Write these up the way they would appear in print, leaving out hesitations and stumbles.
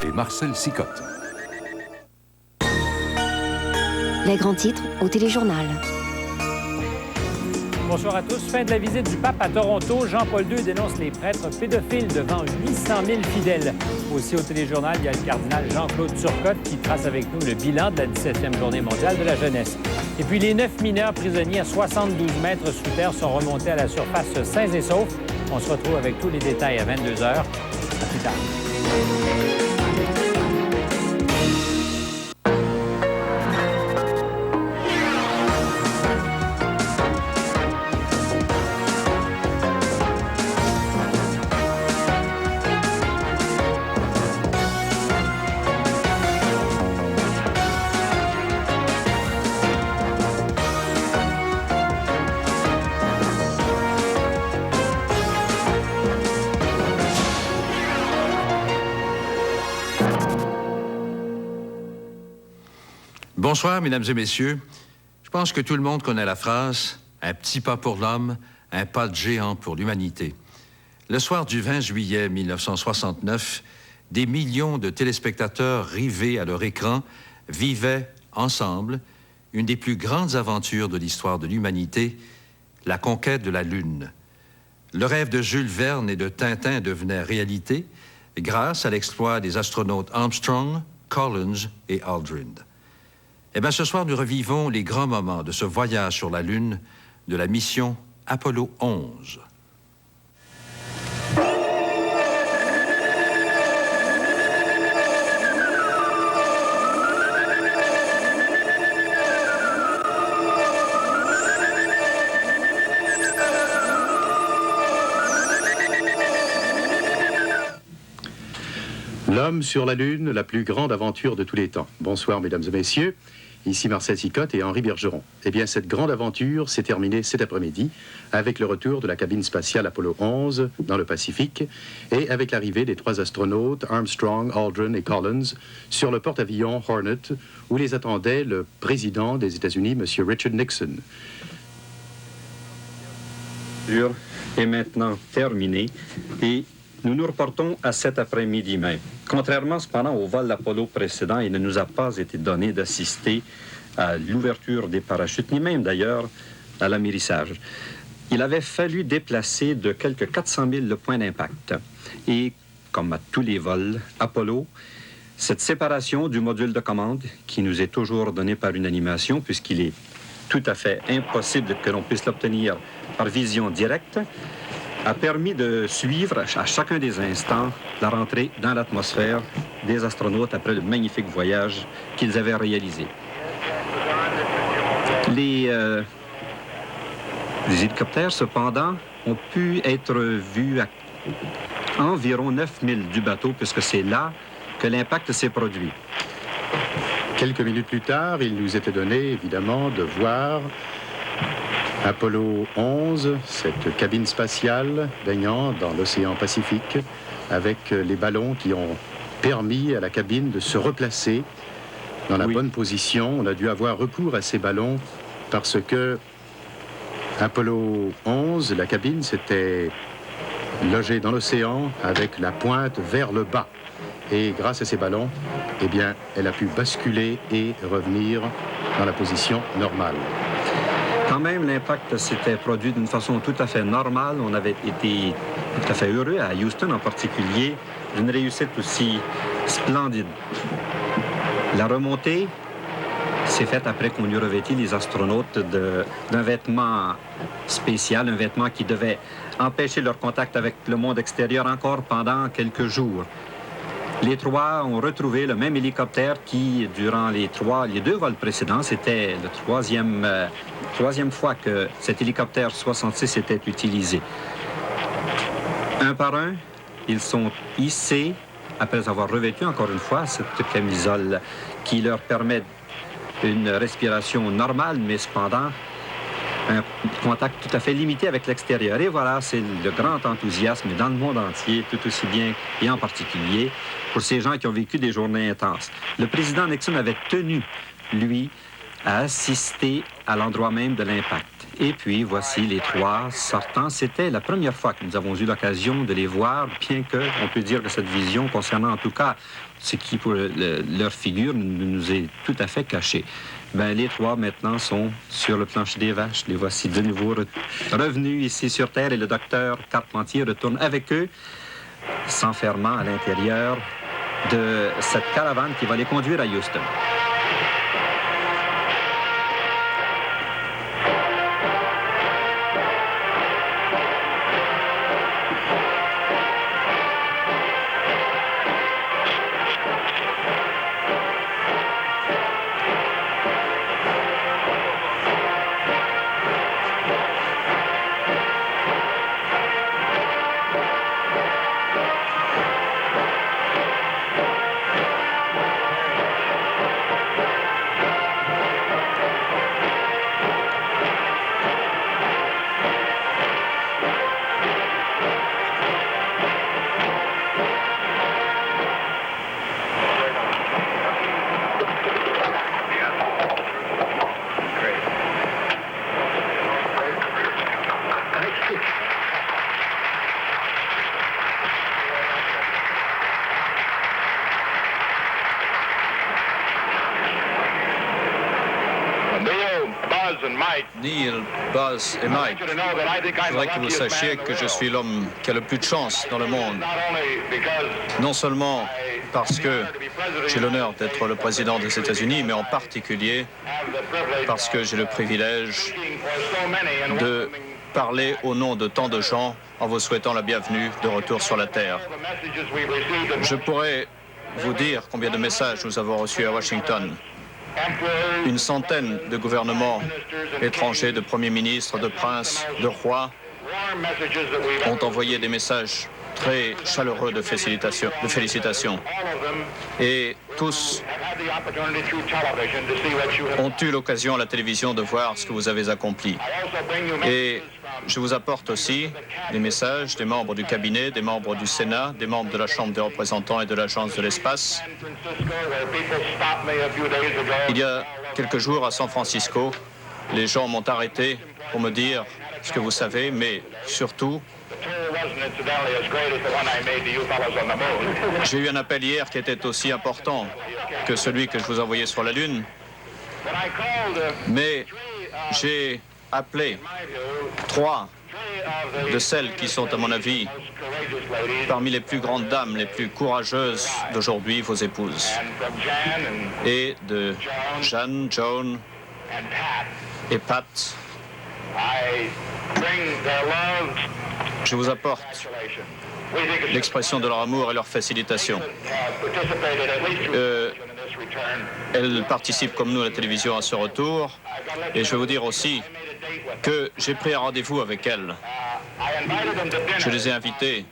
Et Marcel Sicotte. Les grands titres au téléjournal. Bonsoir à tous. Fin de la visite du pape à Toronto. Jean-Paul II dénonce les prêtres pédophiles devant 800 000 fidèles. Aussi au téléjournal, il y a le cardinal Jean-Claude Turcotte qui trace avec nous le bilan de la 17e journée mondiale de la jeunesse. Et puis les 9 mineurs prisonniers à 72 mètres sous terre sont remontés à la surface sains et saufs. On se retrouve avec tous les détails à 22 h. À plus tard. Bonsoir, mesdames et messieurs. Je pense que tout le monde connaît la phrase « Un petit pas pour l'homme, un pas de géant pour l'humanité ». Le soir du 20 juillet 1969, des millions de téléspectateurs rivés à leur écran vivaient ensemble une des plus grandes aventures de l'histoire de l'humanité, la conquête de la Lune. Le rêve de Jules Verne et de Tintin devenait réalité grâce à l'exploit des astronautes Armstrong, Collins et Aldrin. Eh bien, ce soir, nous revivons les grands moments de ce voyage sur la Lune de la mission Apollo 11. L'homme sur la Lune, la plus grande aventure de tous les temps. Bonsoir, mesdames et messieurs. Ici Marcel Sicotte et Henri Bergeron. Eh bien, cette grande aventure s'est terminée cet après-midi avec le retour de la cabine spatiale Apollo 11 dans le Pacifique et avec l'arrivée des 3 astronautes Armstrong, Aldrin et Collins sur le porte-avions Hornet où les attendait le président des États-Unis, M. Richard Nixon. Est maintenant terminé et nous nous reportons à cet après-midi même. Contrairement cependant au vol Apollo précédent, il ne nous a pas été donné d'assister à l'ouverture des parachutes, ni même d'ailleurs à l'amérissage. Il avait fallu déplacer de quelques 400 000 le point d'impact. Et comme à tous les vols Apollo, cette séparation du module de commande, qui nous est toujours donnée par une animation, puisqu'il est tout à fait impossible que l'on puisse l'obtenir par vision directe, a permis de suivre à chacun des instants la rentrée dans l'atmosphère des astronautes après le magnifique voyage qu'ils avaient réalisé. Les hélicoptères, cependant, ont pu être vus à environ 9000 du bateau, puisque c'est là que l'impact s'est produit. Quelques minutes plus tard, il nous était donné, évidemment, de voir Apollo 11, cette cabine spatiale baignant dans l'océan Pacifique, avec les ballons qui ont permis à la cabine de se replacer dans la bonne position. On a dû avoir recours à ces ballons parce que Apollo 11, la cabine, s'était logée dans l'océan avec la pointe vers le bas. Et grâce à ces ballons, eh bien, elle a pu basculer et revenir dans la position normale. Quand même, l'impact s'était produit d'une façon tout à fait normale. On avait été tout à fait heureux, à Houston en particulier, d'une réussite aussi splendide. La remontée s'est faite après qu'on eut revêti les astronautes d'un vêtement spécial, un vêtement qui devait empêcher leur contact avec le monde extérieur encore pendant quelques jours. Les 3 ont retrouvé le même hélicoptère qui, durant les 2 vols précédents, c'était la troisième fois que cet hélicoptère 66 était utilisé. Un par un, ils sont hissés, après avoir revêtu encore une fois cette camisole qui leur permet une respiration normale, mais cependant un contact tout à fait limité avec l'extérieur. Et voilà, c'est le grand enthousiasme dans le monde entier, tout aussi bien et en particulier pour ces gens qui ont vécu des journées intenses. Le président Nixon avait tenu, lui, à assister à l'endroit même de l'impact. Et puis, voici les trois sortants. C'était la première fois que nous avons eu l'occasion de les voir, bien qu'on peut dire que cette vision concernant en tout cas ce qui pour leur figure nous est tout à fait cachée. Ben, les trois maintenant sont sur le plancher des vaches. Les voici de nouveau revenus ici sur Terre et le docteur Carpentier retourne avec eux, s'enfermant à l'intérieur de cette caravane qui va les conduire à Houston. Neil, Buzz et Mike, je voudrais que vous sachiez que je suis l'homme qui a le plus de chance dans le monde. Non seulement parce que j'ai l'honneur d'être le président des États-Unis, mais en particulier parce que j'ai le privilège de parler au nom de tant de gens en vous souhaitant la bienvenue de retour sur la Terre. Je pourrais vous dire combien de messages nous avons reçus à Washington. Une centaine de gouvernements étrangers, de premiers ministres, de princes, de rois ont envoyé des messages très chaleureux de félicitations. Et tous ont eu l'occasion à la télévision de voir ce que vous avez accompli. Et je vous apporte aussi des messages des membres du cabinet, des membres du Sénat, des membres de la Chambre des représentants et de l'Agence de l'espace. Il y a quelques jours à San Francisco, les gens m'ont arrêté pour me dire ce que vous savez, mais surtout, j'ai eu un appel hier qui était aussi important que celui que je vous envoyais sur la Lune, mais j'ai appelé 3 de celles qui sont, à mon avis, parmi les plus grandes dames, les plus courageuses d'aujourd'hui, vos épouses. Et de Jeanne, Joan et Pat, je vous apporte l'expression de leur amour et leur facilitation. Elles participent comme nous à la télévision à ce retour. Et je vais vous dire aussi que j'ai pris un rendez-vous avec elles. Je les ai invitées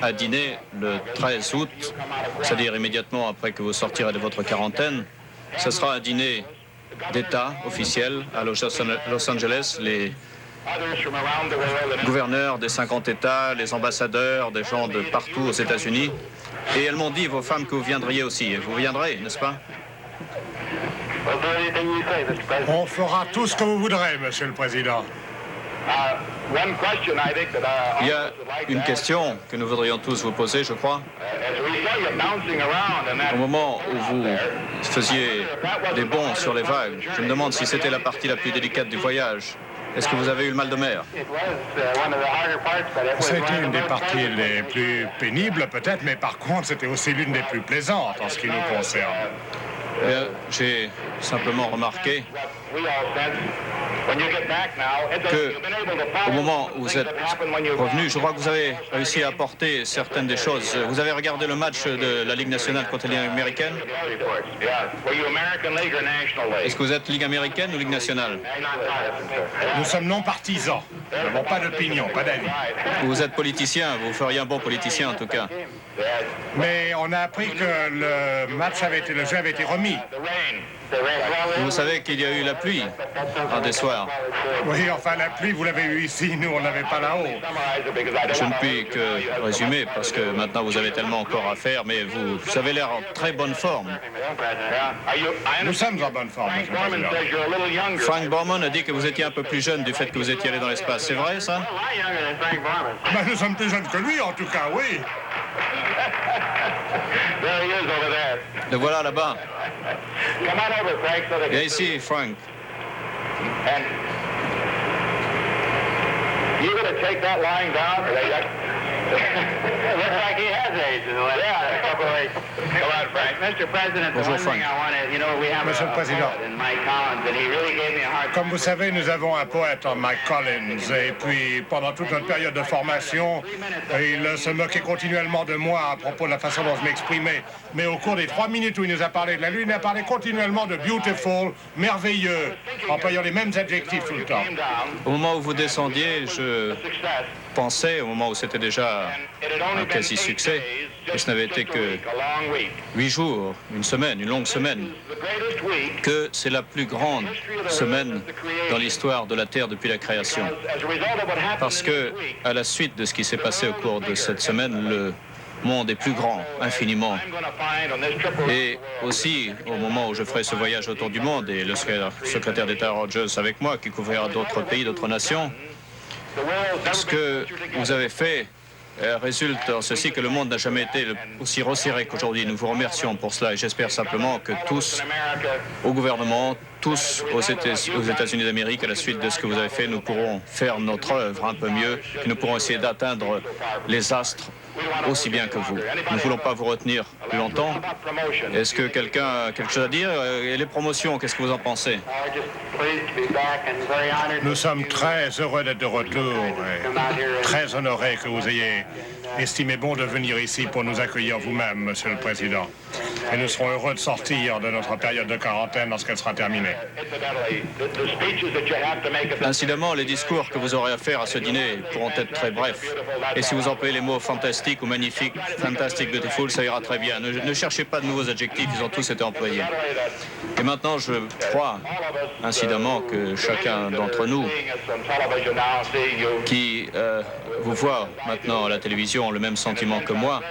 à dîner le 13 août, c'est-à-dire immédiatement après que vous sortirez de votre quarantaine. Ce sera un dîner d'État officiel à Los Angeles. Les gouverneurs des 50 États, les ambassadeurs, des gens de partout aux États-Unis. Et elles m'ont dit, vos femmes, que vous viendriez aussi. Et vous viendrez, n'est-ce pas? On fera tout ce que vous voudrez, Monsieur le Président. Il y a une question que nous voudrions tous vous poser, je crois. Au moment où vous faisiez des bonds sur les vagues, je me demande si c'était la partie la plus délicate du voyage. Est-ce que vous avez eu le mal de mer? C'était une des parties les plus pénibles, peut-être, mais par contre, c'était aussi l'une des plus plaisantes en ce qui nous concerne. J'ai simplement remarqué que, au moment où vous êtes revenu, je crois que vous avez réussi à apporter certaines des choses. Vous avez regardé le match de la Ligue nationale contre la Ligue américaine? Est-ce que vous êtes Ligue américaine ou Ligue nationale? Nous sommes non partisans. Nous n'avons pas d'opinion, pas d'avis. Vous êtes politicien, vous feriez un bon politicien en tout cas. Mais on a appris que le jeu avait été remis. Vous savez qu'il y a eu la pluie un des soirs. Oui, enfin, la pluie, vous l'avez eu ici, nous, on ne l'avait pas là-haut. Je ne puis que résumer parce que maintenant vous avez tellement encore à faire, mais vous avez l'air en très bonne forme. Nous sommes en bonne forme, Monsieur le Président. Frank Borman a dit que vous étiez un peu plus jeune du fait que vous étiez allé dans l'espace. C'est vrai, ça? Ben, nous sommes plus jeunes que lui, en tout cas, oui. Le voilà là-bas. Viens ici, Frank. You going to take that line down? It looks like he has age in the last couple of weeks. Come on, Frank. Mr. President, the Bonjour, one thing Frank. I want to, we have Monsieur le a Président. poet in Mike Collins, and he really gave me a hard time. Comme vous savez, nous avons un poète en Mike Collins, et puis pendant toute notre période de formation, il se moquait continuellement de moi à propos de la façon dont je m'exprimais. Mais au cours des 3 minutes où il nous a parlé de la Lune, il a parlé continuellement de beautiful, merveilleux, employant les mêmes adjectifs tout le temps. Au moment où vous descendiez, je pensais, au moment où c'était déjà un quasi-succès, et ce n'avait été que 8 jours, une semaine, une longue semaine, que c'est la plus grande semaine dans l'histoire de la Terre depuis la création. Parce que, à la suite de ce qui s'est passé au cours de cette semaine, le monde est plus grand, infiniment. Et aussi, au moment où je ferai ce voyage autour du monde, et le secrétaire d'État Rogers avec moi, qui couvrira d'autres pays, d'autres nations, ce que vous avez fait résulte en ceci que le monde n'a jamais été aussi resserré qu'aujourd'hui. Nous vous remercions pour cela et j'espère simplement que tous, au gouvernement, tous aux États-Unis d'Amérique, à la suite de ce que vous avez fait, nous pourrons faire notre œuvre un peu mieux, que nous pourrons essayer d'atteindre les astres aussi bien que vous. Nous ne voulons pas vous retenir plus longtemps. Est-ce que quelqu'un a quelque chose à dire? Et les promotions, qu'est-ce que vous en pensez? Nous sommes très heureux d'être de retour et très honorés que vous ayez estimé bon de venir ici pour nous accueillir vous-même, Monsieur le Président. Et nous serons heureux de sortir de notre période de quarantaine lorsqu'elle sera terminée. Incidemment, les discours que vous aurez à faire à ce dîner pourront être très brefs. Et si vous employez les mots fantastique ou magnifique, fantastic, beautiful, ça ira très bien. Ne cherchez pas de nouveaux adjectifs, ils ont tous été employés. Et maintenant, je crois, incidemment, que chacun d'entre nous qui vous voit maintenant à la télévision ont le même sentiment que moi.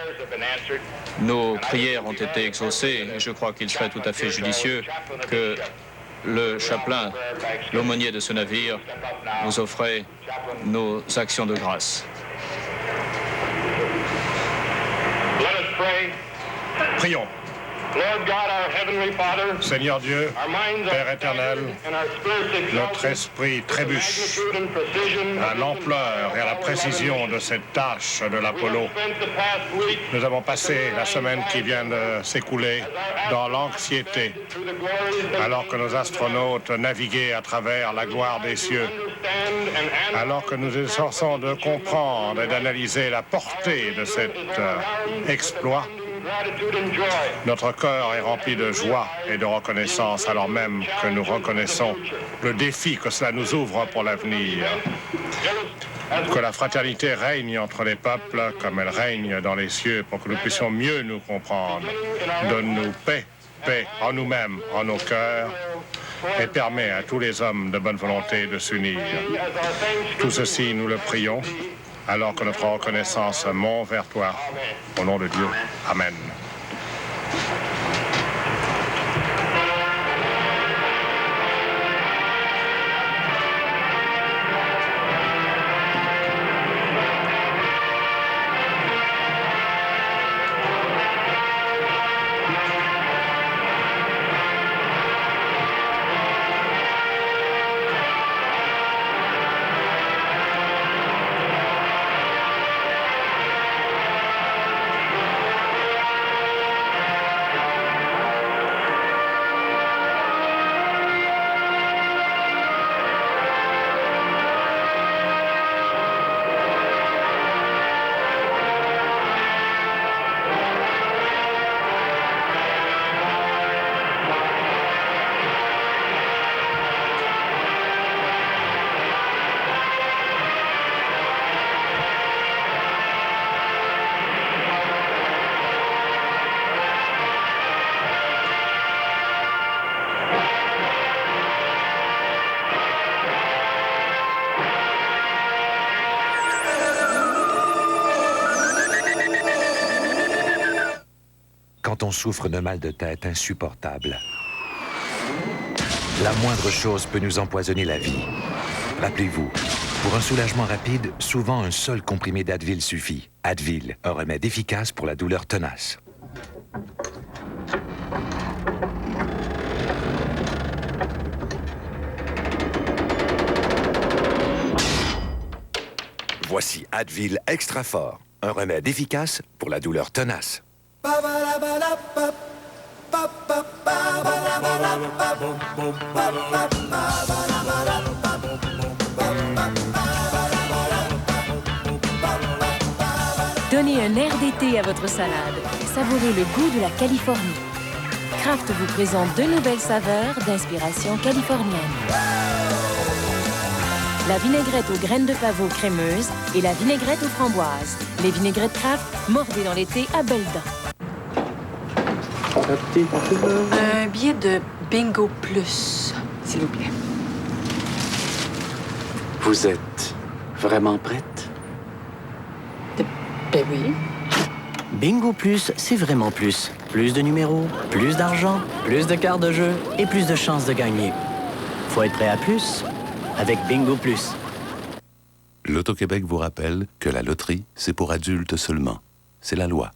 Nos prières ont été exaucées et je crois qu'il serait tout à fait judicieux que le chapelain, l'aumônier de ce navire, nous offrait nos actions de grâce. Prions. Seigneur Dieu, Père éternel, notre esprit trébuche à l'ampleur et à la précision de cette tâche de l'Apollo. Nous avons passé la semaine qui vient de s'écouler dans l'anxiété, alors que nos astronautes naviguaient à travers la gloire des cieux, alors que nous efforçons de comprendre et d'analyser la portée de cet exploit. Notre cœur est rempli de joie et de reconnaissance alors même que nous reconnaissons le défi que cela nous ouvre pour l'avenir. Que la fraternité règne entre les peuples comme elle règne dans les cieux pour que nous puissions mieux nous comprendre. Donne-nous paix, paix en nous-mêmes, en nos cœurs et permet à tous les hommes de bonne volonté de s'unir. Tout ceci, nous le prions alors que notre reconnaissance monte vers toi. Au nom de Dieu. Amen. on souffre d'un mal de tête insupportable. La moindre chose peut nous empoisonner la vie. Rappelez-vous, pour un soulagement rapide, souvent un seul comprimé d'Advil suffit. Advil, un remède efficace pour la douleur tenace. Voici Advil Extra Fort, un remède efficace pour la douleur tenace. Donnez un air d'été à votre salade. Savourez le goût de la Californie. Kraft vous présente 2 nouvelles saveurs d'inspiration californienne. La vinaigrette aux graines de pavot crémeuse et la vinaigrette aux framboises. Les vinaigrettes Kraft, mordez dans l'été à belles dents. Un billet de Bingo Plus, s'il vous plaît. Vous êtes vraiment prête? Ben oui. Bingo Plus, c'est vraiment plus. Plus de numéros, plus d'argent, plus de cartes de jeu et plus de chances de gagner. Faut être prêt à plus avec Bingo Plus. L'Auto-Québec vous rappelle que la loterie, c'est pour adultes seulement. C'est la loi.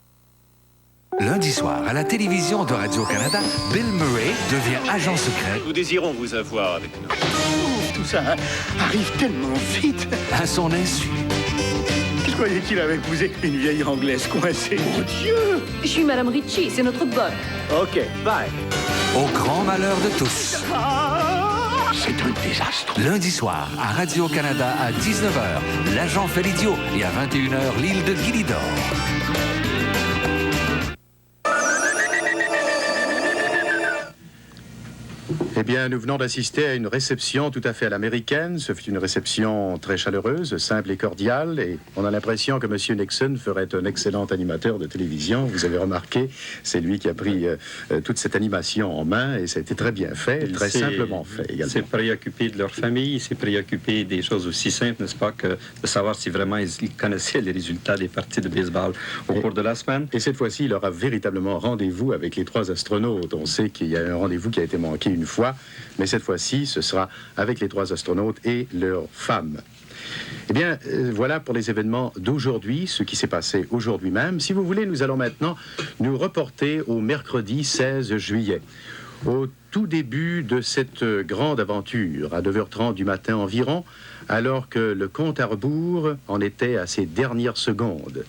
Lundi soir, à la télévision de Radio-Canada, Bill Murray devient agent secret. Nous désirons vous avoir avec nous. Tout ça arrive tellement vite. À son insu. Je croyais qu'il avait épousé une vieille Anglaise coincée. Mon Dieu! Je suis Madame Ritchie, c'est notre bonne. OK, bye. Au grand malheur de tous. C'est un désastre. Lundi soir, à Radio-Canada, à 19h, l'agent fait l'idiot et à 21h, l'île de Guilidor. Eh bien, nous venons d'assister à une réception tout à fait à l'américaine. Ce fut une réception très chaleureuse, simple et cordiale. Et on a l'impression que M. Nixon ferait un excellent animateur de télévision. Vous avez remarqué, c'est lui qui a pris toute cette animation en main. Et ça a été très bien fait, très simplement fait également. Il s'est préoccupé de leur famille, il s'est préoccupé des choses aussi simples, n'est-ce pas, que de savoir si vraiment ils connaissaient les résultats des parties de baseball au cours de la semaine. Et cette fois-ci, il aura véritablement rendez-vous avec les 3 astronautes. On sait qu'il y a un rendez-vous qui a été manqué une fois. Mais cette fois-ci, ce sera avec les 3 astronautes et leurs femmes. Eh bien, voilà pour les événements d'aujourd'hui, ce qui s'est passé aujourd'hui même. Si vous voulez, nous allons maintenant nous reporter au mercredi 16 juillet. Au tout début de cette grande aventure, à 9h30 du matin environ, alors que le compte à rebours en était à ses dernières secondes.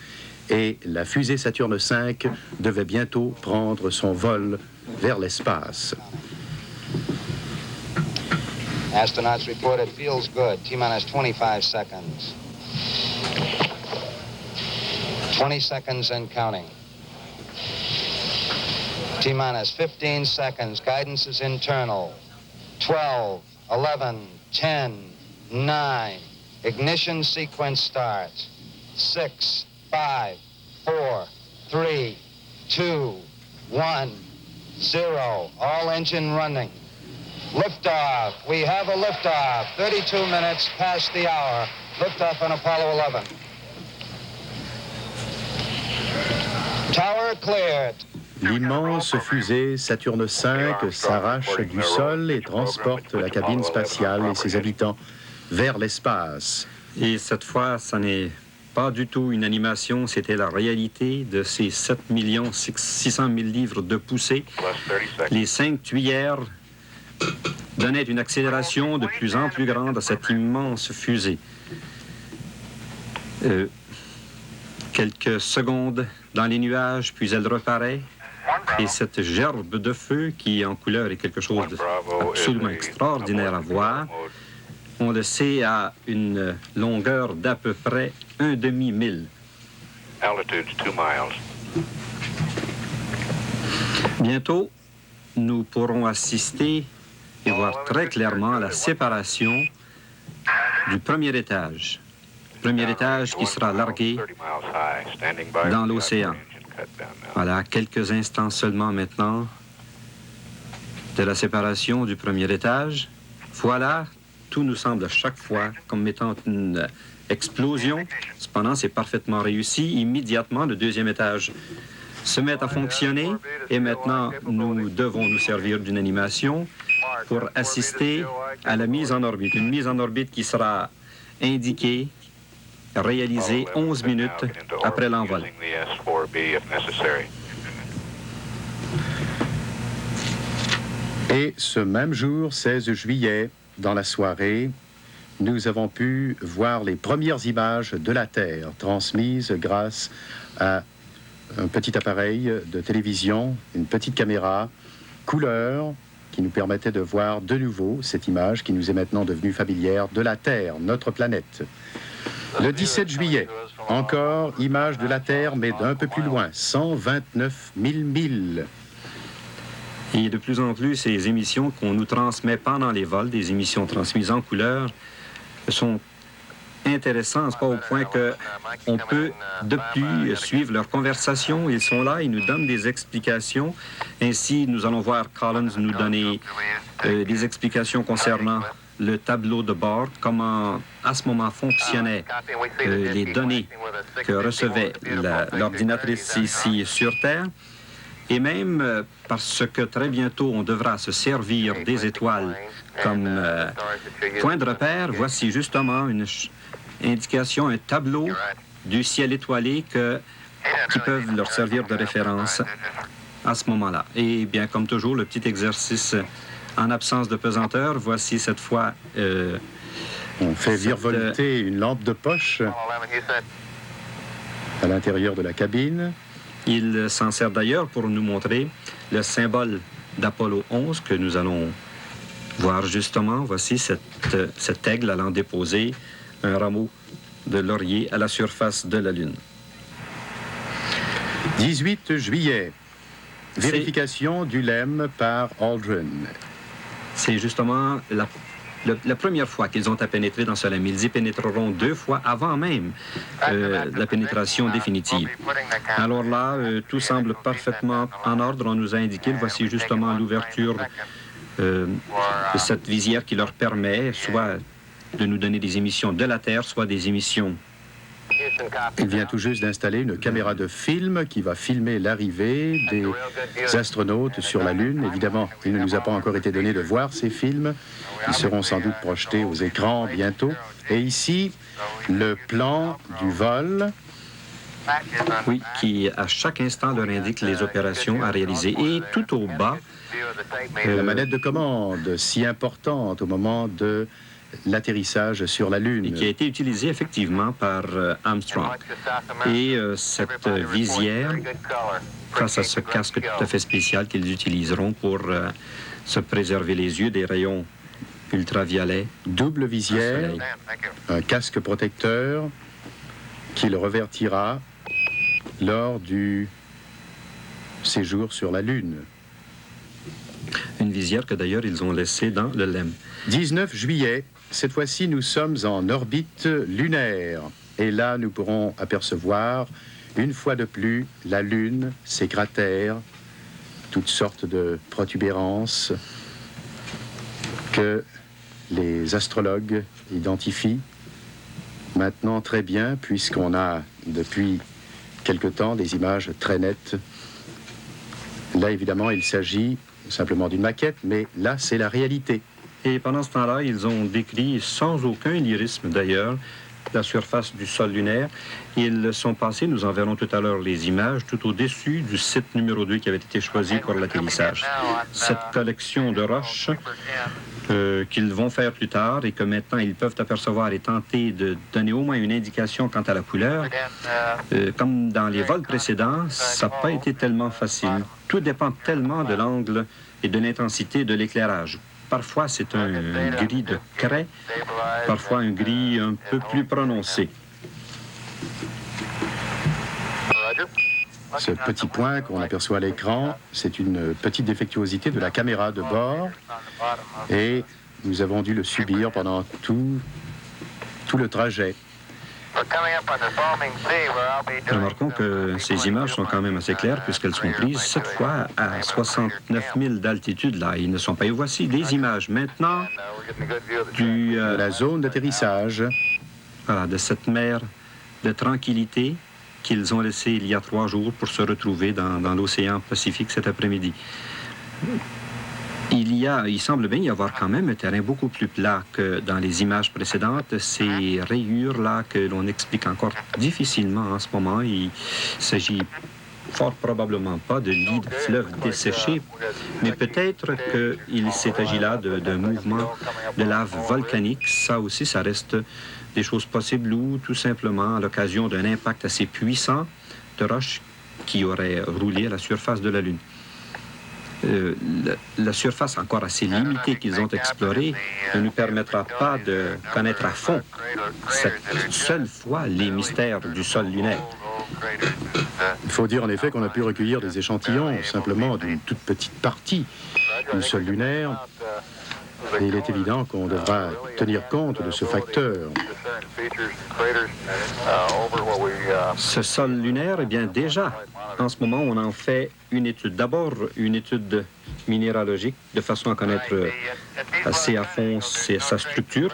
Et la fusée Saturne V devait bientôt prendre son vol vers l'espace. Astronauts report it feels good. T-minus 25 seconds. 20 seconds and counting. T-minus 15 seconds. Guidance is internal. 12, 11, 10, 9. Ignition sequence starts. 6, 5, 4, 3, 2, 1, 0. All engine running. Liftoff. We have a liftoff. 32 minutes past the hour. Liftoff on Apollo 11. Tower cleared. L'immense fusée Saturne V s'arrache du sol et transporte la cabine spatiale et ses habitants vers l'espace. Et cette fois, ça n'est pas du tout une animation, c'était la réalité de ces 7 600 000 livres de poussée. Les 5 tuyères donnait une accélération de plus en plus grande à cette immense fusée. Quelques secondes dans les nuages, puis elle reparaît. Et cette gerbe de feu, qui en couleur est quelque chose d'absolument extraordinaire à voir, on le sait à une longueur d'à peu près 1/2 mille. Altitude 2 miles. Bientôt, nous pourrons assister et voir très clairement la séparation du premier étage. Premier étage qui sera largué dans l'océan. Voilà, quelques instants seulement maintenant de la séparation du premier étage. Voilà, tout nous semble à chaque fois comme étant une explosion. Cependant, c'est parfaitement réussi. Immédiatement, le deuxième étage se met à fonctionner et maintenant nous devons nous servir d'une animation pour assister à la mise en orbite. Une mise en orbite qui sera indiquée, réalisée 11 minutes après l'envol. Et ce même jour, 16 juillet, dans la soirée, nous avons pu voir les premières images de la Terre transmises grâce à un petit appareil de télévision, une petite caméra couleur qui nous permettait de voir de nouveau cette image qui nous est maintenant devenue familière de la Terre, notre planète. Le 17 juillet, encore image de la Terre, mais d'un peu plus loin, 129 000 milles. Et de plus en plus, ces émissions qu'on nous transmet pendant les vols, des émissions transmises en couleur, sont intéressantes, pas au point qu'on peut depuis suivre leur conversation. Ils sont là, ils nous donnent des explications. Ainsi, nous allons voir Collins nous donner des explications concernant le tableau de bord, comment à ce moment fonctionnaient les données que recevait l'ordinatrice ici sur Terre. Et même parce que très bientôt, on devra se servir des étoiles comme point de repère, voici justement une indication, un tableau du ciel étoilé qui peuvent leur servir de référence à ce moment-là. Et bien, comme toujours, le petit exercice en absence de pesanteur, voici cette fois... on fait virevolter une lampe de poche à l'intérieur de la cabine. Il s'en sert d'ailleurs pour nous montrer le symbole d'Apollo 11 que nous allons voir justement. Voici cet aigle allant déposer un rameau de laurier à la surface de la Lune. 18 juillet, vérification du LEM par Aldrin. C'est justement la première fois qu'ils ont à pénétrer dans ce LEM. Ils y pénétreront 2 fois avant même la pénétration définitive. Alors là, tout semble parfaitement en ordre. On nous a indiqué, voici justement l'ouverture de cette visière qui leur permet soit de nous donner des émissions de la Terre, soit des émissions. Il vient tout juste d'installer une caméra de film qui va filmer l'arrivée des astronautes sur la Lune. Évidemment, il ne nous a pas encore été donné de voir ces films. Ils seront sans doute projetés aux écrans bientôt. Et ici, le plan du vol. Oui, qui à chaque instant leur indique les opérations à réaliser. Et tout au bas... la manette de commande, si importante au moment de l'atterrissage sur la Lune. Et qui a été utilisée effectivement par Armstrong. Et cette visière, grâce à ce casque tout à fait spécial qu'ils utiliseront pour se préserver les yeux des rayons ultraviolets. Double visière, un casque protecteur qu'il revertira lors du séjour sur la Lune. Une visière que d'ailleurs ils ont laissée dans le LEM. 19 juillet, cette fois-ci nous sommes en orbite lunaire. Et là nous pourrons apercevoir une fois de plus la Lune, ses cratères, toutes sortes de protubérances que les astrologues identifient maintenant très bien puisqu'on a depuis quelque temps des images très nettes. Là évidemment il s'agit simplement d'une maquette, mais là, c'est la réalité. Et pendant ce temps-là, ils ont décrit, sans aucun lyrisme d'ailleurs, la surface du sol lunaire. Ils sont passés, nous en verrons tout à l'heure les images, tout au-dessus du site numéro 2 qui avait été choisi pour l'atterrissage. Cette collection de roches qu'ils vont faire plus tard et que maintenant ils peuvent apercevoir et tenter de donner au moins une indication quant à la couleur. Comme dans les vols précédents, ça n'a pas été tellement facile. Tout dépend tellement de l'angle et de l'intensité de l'éclairage. Parfois, c'est un gris de craie, parfois un gris un peu plus prononcé. Ce petit point qu'on aperçoit à l'écran, c'est une petite défectuosité de la caméra de bord et nous avons dû le subir pendant tout le trajet. Remarquons que ces images sont quand même assez claires puisqu'elles sont prises cette fois à 69 000 d'altitude. Là, ils ne sont pas... Et voici des images maintenant de la zone d'atterrissage. Voilà, de cette mer de tranquillité qu'ils ont laissé il y a 3 jours pour se retrouver dans l'océan Pacifique cet après-midi. Il semble bien y avoir quand même un terrain beaucoup plus plat que dans les images précédentes. Ces rayures-là que l'on explique encore difficilement en ce moment, il s'agit fort probablement pas de lits de fleuves desséchés, mais peut-être qu'il s'agit là d'un mouvement de lave volcanique. Ça aussi, ça reste des choses possibles ou tout simplement à l'occasion d'un impact assez puissant de roches qui auraient roulé à la surface de la Lune. La surface encore assez limitée qu'ils ont explorée ne nous permettra pas de connaître à fond cette seule fois les mystères du sol lunaire. Il faut dire en effet qu'on a pu recueillir des échantillons simplement d'une toute petite partie du sol lunaire. Et il est évident qu'on devra tenir compte de ce facteur. Ce sol lunaire, eh bien déjà, en ce moment, on en fait une étude. D'abord, une étude minéralogique, de façon à connaître assez à fond sa structure,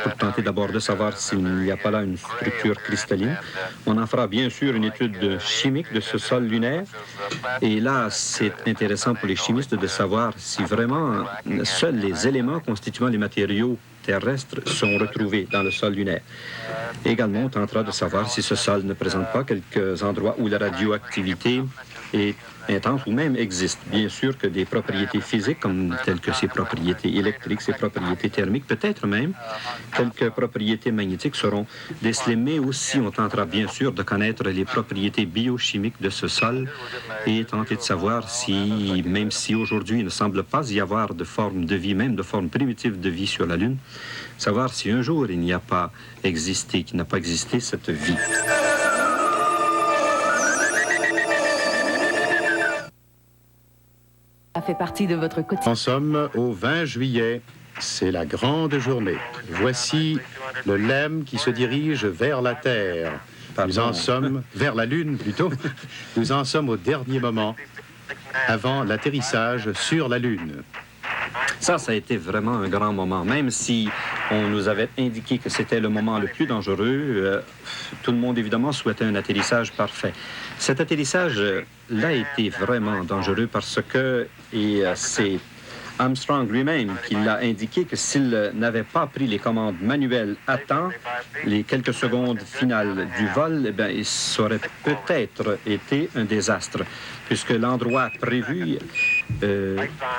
pour tenter d'abord de savoir s'il n'y a pas là une structure cristalline. On en fera bien sûr une étude chimique de ce sol lunaire. Et là, c'est intéressant pour les chimistes de savoir si vraiment seuls les éléments constituant les matériaux terrestres sont retrouvés dans le sol lunaire. Également, on tentera de savoir si ce sol ne présente pas quelques endroits où la radioactivité est intense ou même existe. Bien sûr que des propriétés physiques, comme telles que ses propriétés électriques, ses propriétés thermiques, peut-être même quelques propriétés magnétiques seront décelées, mais aussi on tentera bien sûr de connaître les propriétés biochimiques de ce sol et tenter de savoir si, même si aujourd'hui il ne semble pas y avoir de forme de vie, même de forme primitive de vie sur la Lune, savoir si un jour il n'y a pas existé, qu'il n'a pas existé cette vie. Fait partie de votre quotidien. En somme, au 20 juillet, c'est la grande journée. Voici le LEM qui se dirige vers la Terre. Nous en sommes, vers la Lune plutôt, nous en sommes au dernier moment, avant l'atterrissage sur la Lune. Ça a été vraiment un grand moment. Même si on nous avait indiqué que c'était le moment le plus dangereux, tout le monde, évidemment, souhaitait un atterrissage parfait. Cet atterrissage-là a été vraiment dangereux parce que, et c'est Armstrong lui-même qui l'a indiqué, que s'il n'avait pas pris les commandes manuelles à temps, les quelques secondes finales du vol, eh bien, ça aurait peut-être été un désastre, puisque l'endroit prévu,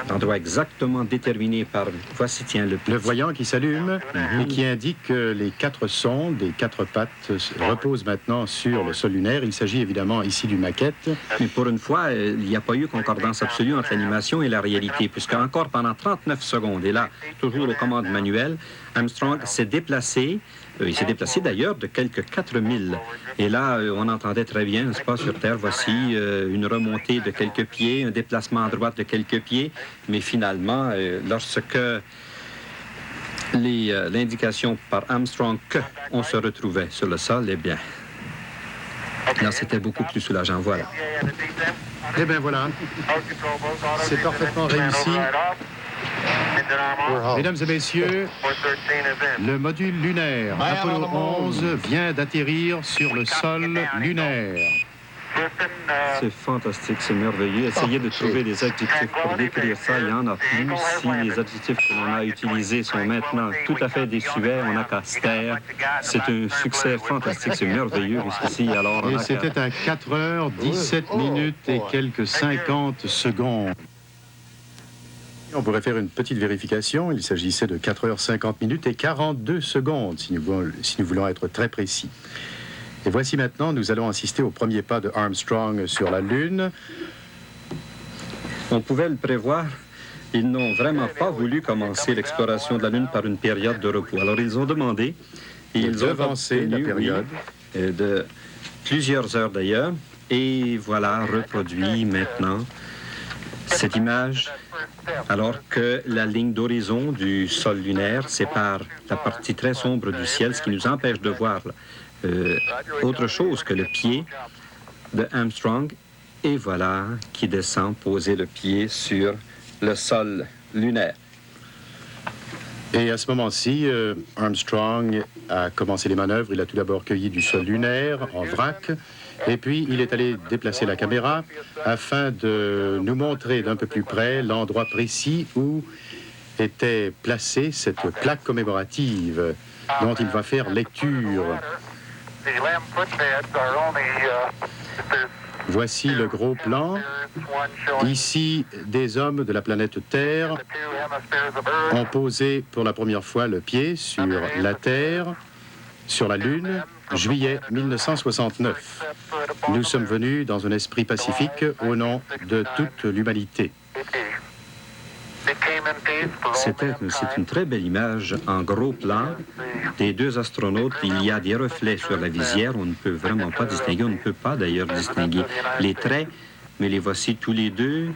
l'endroit exactement déterminé par, voici, tiens, le voyant qui s'allume et qui indique que les 4 sondes, les 4 pattes reposent maintenant sur le sol lunaire. Il s'agit évidemment ici d'une maquette. Mais pour une fois, il n'y a pas eu concordance absolue entre l'animation et la réalité, puisque encore pendant 39 secondes, et là, toujours aux commandes manuelles, Armstrong s'est déplacé. Il s'est déplacé d'ailleurs de quelques 4000. Et là, on entendait très bien, n'est-ce pas, sur Terre, voici une remontée de quelques pieds, un déplacement à droite de quelques pieds. Mais finalement, lorsque l'indication par Armstrong qu'on se retrouvait sur le sol, eh bien, là, c'était beaucoup plus soulageant. Voilà. Eh bien, voilà. C'est parfaitement réussi. Mesdames et messieurs, le module lunaire Apollo 11 vient d'atterrir sur le sol lunaire. C'est fantastique, c'est merveilleux. Essayez de trouver des adjectifs pour décrire ça, il y en a plus. Si les adjectifs que l'on a utilisés sont maintenant tout à fait désuets, on n'a qu'à se taire. C'est un succès fantastique, c'est merveilleux jusqu'ici. Alors, et c'était à 4 heures, 17 minutes et quelques 50 secondes. On pourrait faire une petite vérification. Il s'agissait de 4 heures 50 minutes et 42 secondes, si nous voulons être très précis. Et voici maintenant, nous allons assister au premier pas de Armstrong sur la Lune. On pouvait le prévoir. Ils n'ont vraiment pas voulu commencer l'exploration de la Lune par une période de repos. Alors, ils ont demandé, et ils ont avancé la période de plusieurs heures d'ailleurs. Et voilà, reproduit maintenant cette image, alors que la ligne d'horizon du sol lunaire sépare la partie très sombre du ciel, ce qui nous empêche de voir autre chose que le pied de Armstrong. Et voilà qui descend poser le pied sur le sol lunaire. Et à ce moment-ci, Armstrong a commencé les manœuvres. Il a tout d'abord cueilli du sol lunaire en vrac, et puis il est allé déplacer la caméra afin de nous montrer d'un peu plus près l'endroit précis où était placée cette plaque commémorative dont il va faire lecture. Voici le gros plan. Ici, des hommes de la planète Terre ont posé pour la première fois le pied sur la Terre, sur la Lune, juillet 1969. Nous sommes venus dans un esprit pacifique au nom de toute l'humanité. C'est une très belle image en gros plan des deux astronautes. Il y a des reflets sur la visière. On ne peut vraiment pas distinguer, on ne peut pas d'ailleurs distinguer les traits, mais les voici tous les deux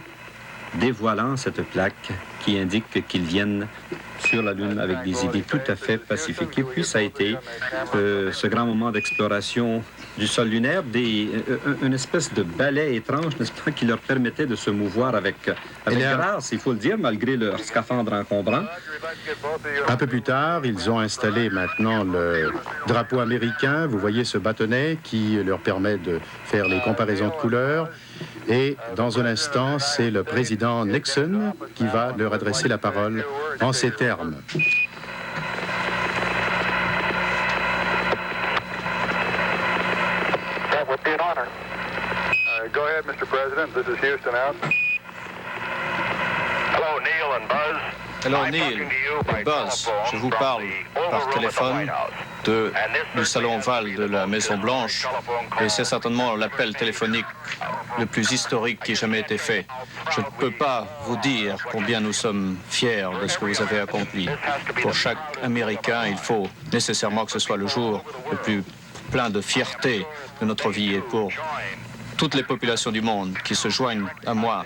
dévoilant cette plaque qui indique qu'ils viennent sur la Lune avec des idées tout à fait pacifiques. Et puis ça a été ce grand moment d'exploration du sol lunaire, une espèce de balai étrange, n'est-ce pas, qui leur permettait de se mouvoir avec grâce, il faut le dire, malgré leur scaphandre encombrant. Un peu plus tard, ils ont installé maintenant le drapeau américain. Vous voyez ce bâtonnet qui leur permet de faire les comparaisons de couleurs. Et dans un instant, c'est le président Nixon qui va leur adresser la parole en ces termes. Go ahead, Mr. President. This is Houston out. Hello, Neil and Buzz. Alors Neil et Buzz, je vous parle par téléphone du salon Oval de la Maison-Blanche, et c'est certainement l'appel téléphonique le plus historique qui ait jamais été fait. Je ne peux pas vous dire combien nous sommes fiers de ce que vous avez accompli. Pour chaque Américain, il faut nécessairement que ce soit le jour le plus plein de fierté de notre vie, et pour toutes les populations du monde qui se joignent à moi,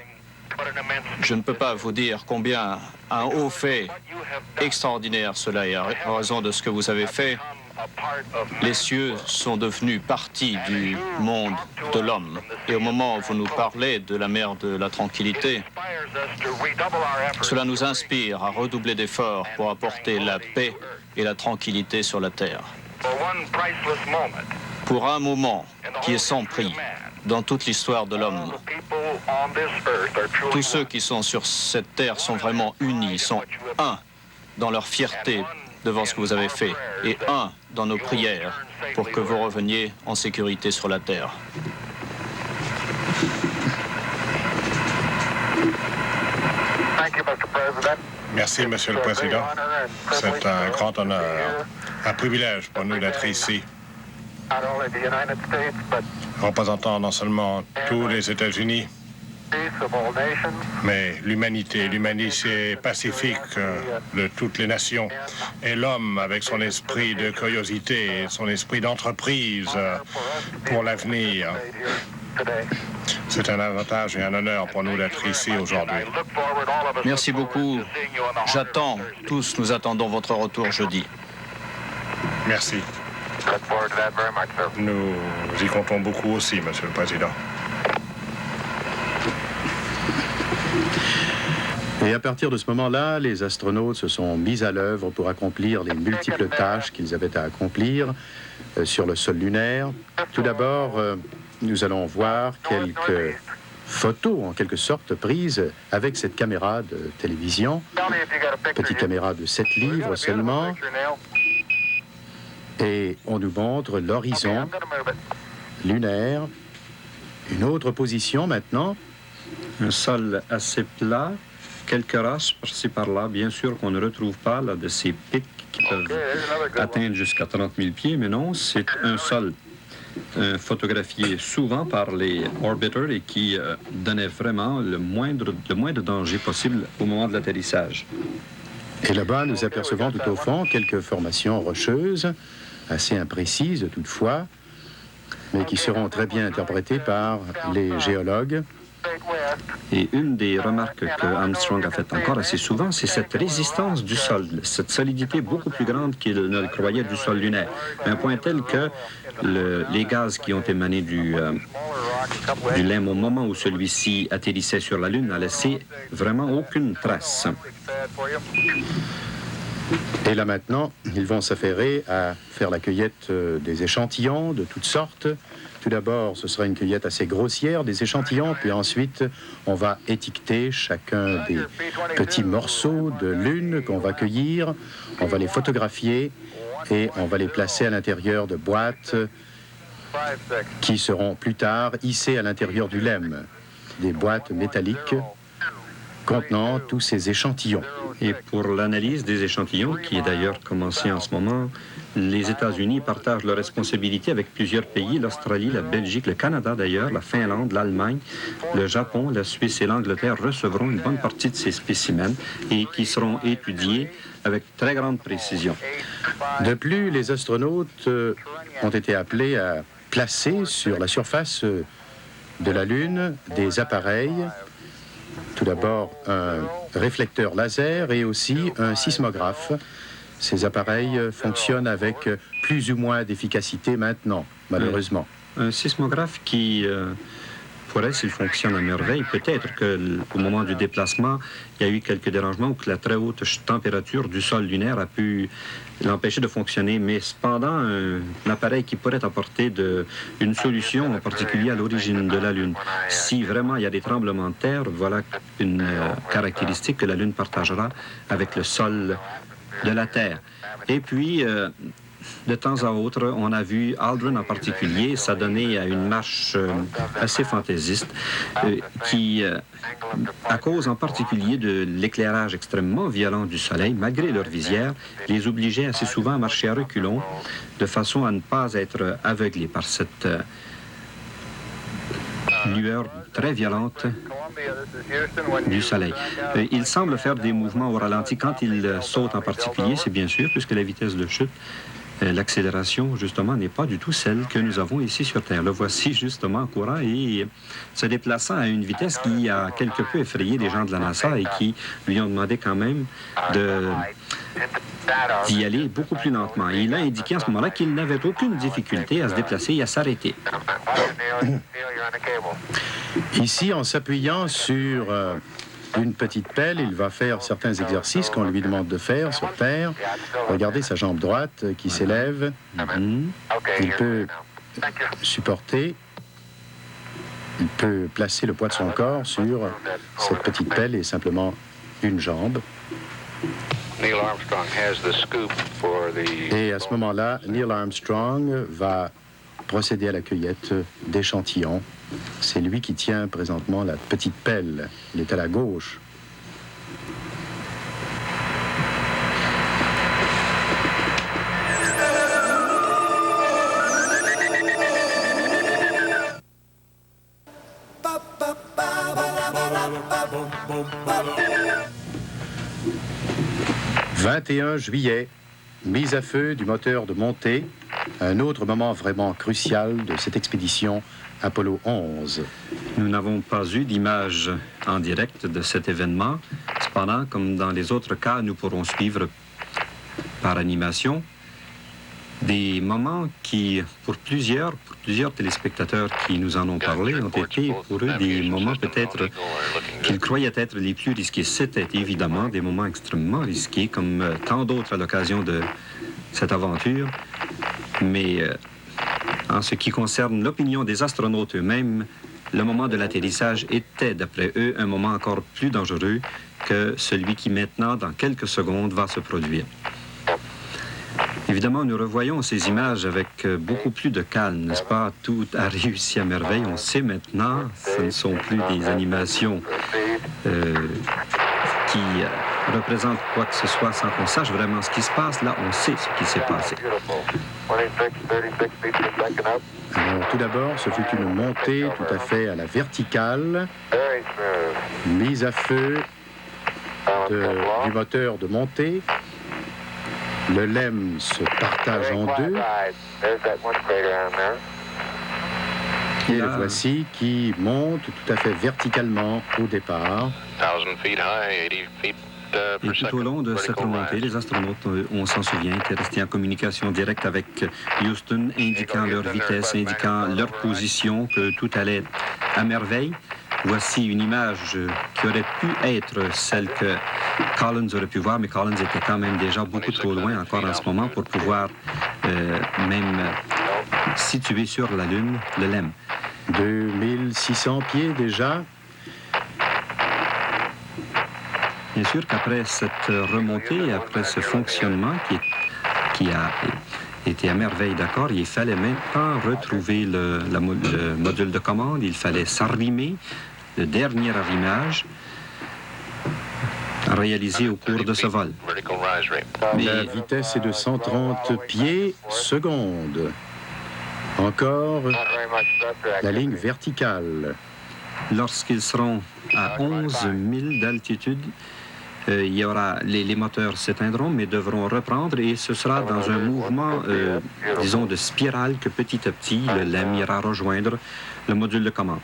je ne peux pas vous dire combien un haut fait extraordinaire cela est. À raison de ce que vous avez fait, les cieux sont devenus partie du monde de l'homme. Et au moment où vous nous parlez de la mer de la tranquillité, cela nous inspire à redoubler d'efforts pour apporter la paix et la tranquillité sur la terre. Pour un moment qui est sans prix dans toute l'histoire de l'homme, tous ceux qui sont sur cette terre sont vraiment unis, sont un dans leur fierté devant ce que vous avez fait, et un dans nos prières pour que vous reveniez en sécurité sur la terre. Merci, Monsieur le Président. C'est un grand honneur, un privilège pour nous d'être ici, représentant non seulement tous les États-Unis, mais l'humanité pacifique de toutes les nations, et l'homme avec son esprit de curiosité, son esprit d'entreprise pour l'avenir. C'est un avantage et un honneur pour nous d'être ici aujourd'hui. Merci beaucoup. J'attends, tous nous attendons votre retour jeudi. Merci. Nous y comptons beaucoup aussi, Monsieur le Président. Et à partir de ce moment-là, les astronautes se sont mis à l'œuvre pour accomplir les multiples tâches qu'ils avaient à accomplir sur le sol lunaire. Tout d'abord, nous allons voir quelques photos, en quelque sorte, prises avec cette caméra de télévision. Petite caméra de 7 livres seulement. Et on nous montre l'horizon lunaire. Une autre position maintenant. Un sol assez plat, quelques roches par-ci par-là, bien sûr qu'on ne retrouve pas là, de ces pics qui peuvent atteindre jusqu'à 30 000 pieds, mais non, c'est un sol photographié souvent par les orbiters et qui donnait vraiment le moindre danger possible au moment de l'atterrissage. Et là-bas, nous apercevons tout au fond quelques formations rocheuses, assez imprécises toutefois, mais qui seront très bien interprétées par les géologues. Et une des remarques que Armstrong a faites encore assez souvent, c'est cette résistance du sol, cette solidité beaucoup plus grande qu'il ne le croyait du sol lunaire. À un point tel que les gaz qui ont émané du LEM au moment où celui-ci atterrissait sur la Lune n'a laissé vraiment aucune trace. Et là maintenant, ils vont s'affairer à faire la cueillette des échantillons de toutes sortes. Tout d'abord, ce sera une cueillette assez grossière des échantillons, puis ensuite, on va étiqueter chacun des petits morceaux de lune qu'on va cueillir. On va les photographier et on va les placer à l'intérieur de boîtes qui seront plus tard hissées à l'intérieur du lemme. Des boîtes métalliques contenant tous ces échantillons. Et pour l'analyse des échantillons, qui est d'ailleurs commencée en ce moment, les États-Unis partagent leurs responsabilités avec plusieurs pays, l'Australie, la Belgique, le Canada d'ailleurs, la Finlande, l'Allemagne, le Japon, la Suisse et l'Angleterre recevront une bonne partie de ces spécimens et qui seront étudiés avec très grande précision. De plus, les astronautes ont été appelés à placer sur la surface de la Lune des appareils. Tout d'abord, un réflecteur laser et aussi un sismographe. Ces appareils fonctionnent avec plus ou moins d'efficacité maintenant, malheureusement. Un sismographe qui pourrait, s'il fonctionne à merveille, peut-être qu'au moment du déplacement, il y a eu quelques dérangements ou que la très haute température du sol lunaire a pu l'empêcher de fonctionner. Mais cependant, un appareil qui pourrait apporter une solution, en particulier à l'origine de la Lune. Si vraiment il y a des tremblements de terre, voilà une caractéristique que la Lune partagera avec le sol de la Terre. Et puis, de temps à autre, on a vu Aldrin en particulier s'adonner à une marche assez fantaisiste qui, à cause en particulier de l'éclairage extrêmement violent du Soleil, malgré leur visière, les obligeait assez souvent à marcher à reculons de façon à ne pas être aveuglés par cette lueur très violente du Soleil. Il semble faire des mouvements au ralenti quand il saute en particulier, c'est bien sûr, puisque la vitesse de chute, l'accélération, justement, n'est pas du tout celle que nous avons ici sur Terre. Le voici, justement, courant et se déplaçant à une vitesse qui a quelque peu effrayé les gens de la NASA et qui lui ont demandé quand même d'y aller beaucoup plus lentement. Et il a indiqué à ce moment-là qu'il n'avait aucune difficulté à se déplacer et à s'arrêter. Ici, en s'appuyant sur une petite pelle, il va faire certains exercices qu'on lui demande de faire sur Terre. Regardez sa jambe droite qui s'élève. Il peut supporter, il peut placer le poids de son corps sur cette petite pelle et simplement une jambe. Et à ce moment-là, Neil Armstrong va procéder à la cueillette d'échantillons. C'est lui qui tient présentement la petite pelle. Il est à la gauche. « 21 juillet, mise à feu du moteur de montée, un autre moment vraiment crucial de cette expédition Apollo 11. » Nous n'avons pas eu d'image en direct de cet événement. Cependant, comme dans les autres cas, nous pourrons suivre par animation des moments qui, pour plusieurs téléspectateurs qui nous en ont parlé, ont été pour eux des moments peut-être qu'ils croyaient être les plus risqués. C'était évidemment des moments extrêmement risqués, comme tant d'autres à l'occasion de cette aventure. Mais en ce qui concerne l'opinion des astronautes eux-mêmes, le moment de l'atterrissage était, d'après eux, un moment encore plus dangereux que celui qui maintenant, dans quelques secondes, va se produire. Évidemment, nous revoyons ces images avec beaucoup plus de calme, n'est-ce pas? Tout a réussi à merveille. On sait maintenant, ce ne sont plus des animations qui représentent quoi que ce soit sans qu'on sache vraiment ce qui se passe. Là, on sait ce qui s'est passé. Alors, tout d'abord, ce fut une montée tout à fait à la verticale, mise à feu du moteur de montée. Le lemme se partage en deux. Et le voici qui monte tout à fait verticalement au départ. Et tout au long de cette remontée, les astronautes, on s'en souvient, étaient restés en communication directe avec Houston, indiquant leur vitesse, indiquant leur position, que tout allait à merveille. Voici une image qui aurait pu être celle que Collins aurait pu voir, mais Collins était quand même déjà beaucoup trop loin encore en ce moment pour pouvoir même situer sur la Lune le LEM. 2600 pieds déjà. Bien sûr qu'après cette remontée, après ce fonctionnement qui a été à merveille d'accord, il fallait maintenant retrouver le module de commande, il fallait s'arrimer, le dernier arrimage réalisé au cours de ce vol. La vitesse est de 130 pieds secondes. Encore la ligne verticale. Lorsqu'ils seront à 11 000 d'altitude, il y aura, les moteurs s'éteindront, mais devront reprendre et ce sera dans un mouvement, disons, de spirale que petit à petit, le LEM ira rejoindre le module de commande.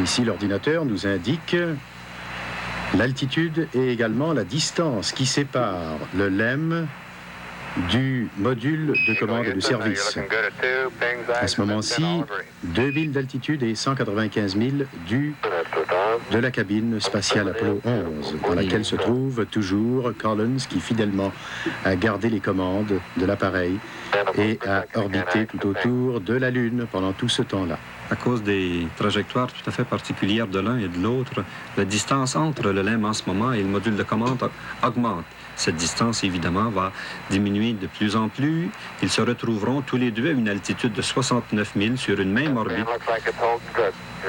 Ici, l'ordinateur nous indique l'altitude et également la distance qui sépare le LEM du module de commande et de service. À ce moment-ci, 2000 d'altitude et 195 000 de la cabine spatiale Apollo 11, dans laquelle se trouve toujours Collins, qui fidèlement a gardé les commandes de l'appareil et a orbité tout autour de la Lune pendant tout ce temps-là. À cause des trajectoires tout à fait particulières de l'un et de l'autre, la distance entre le LEM en ce moment et le module de commande augmente. Cette distance, évidemment, va diminuer de plus en plus. Ils se retrouveront tous les deux à une altitude de 69 000 sur une même orbite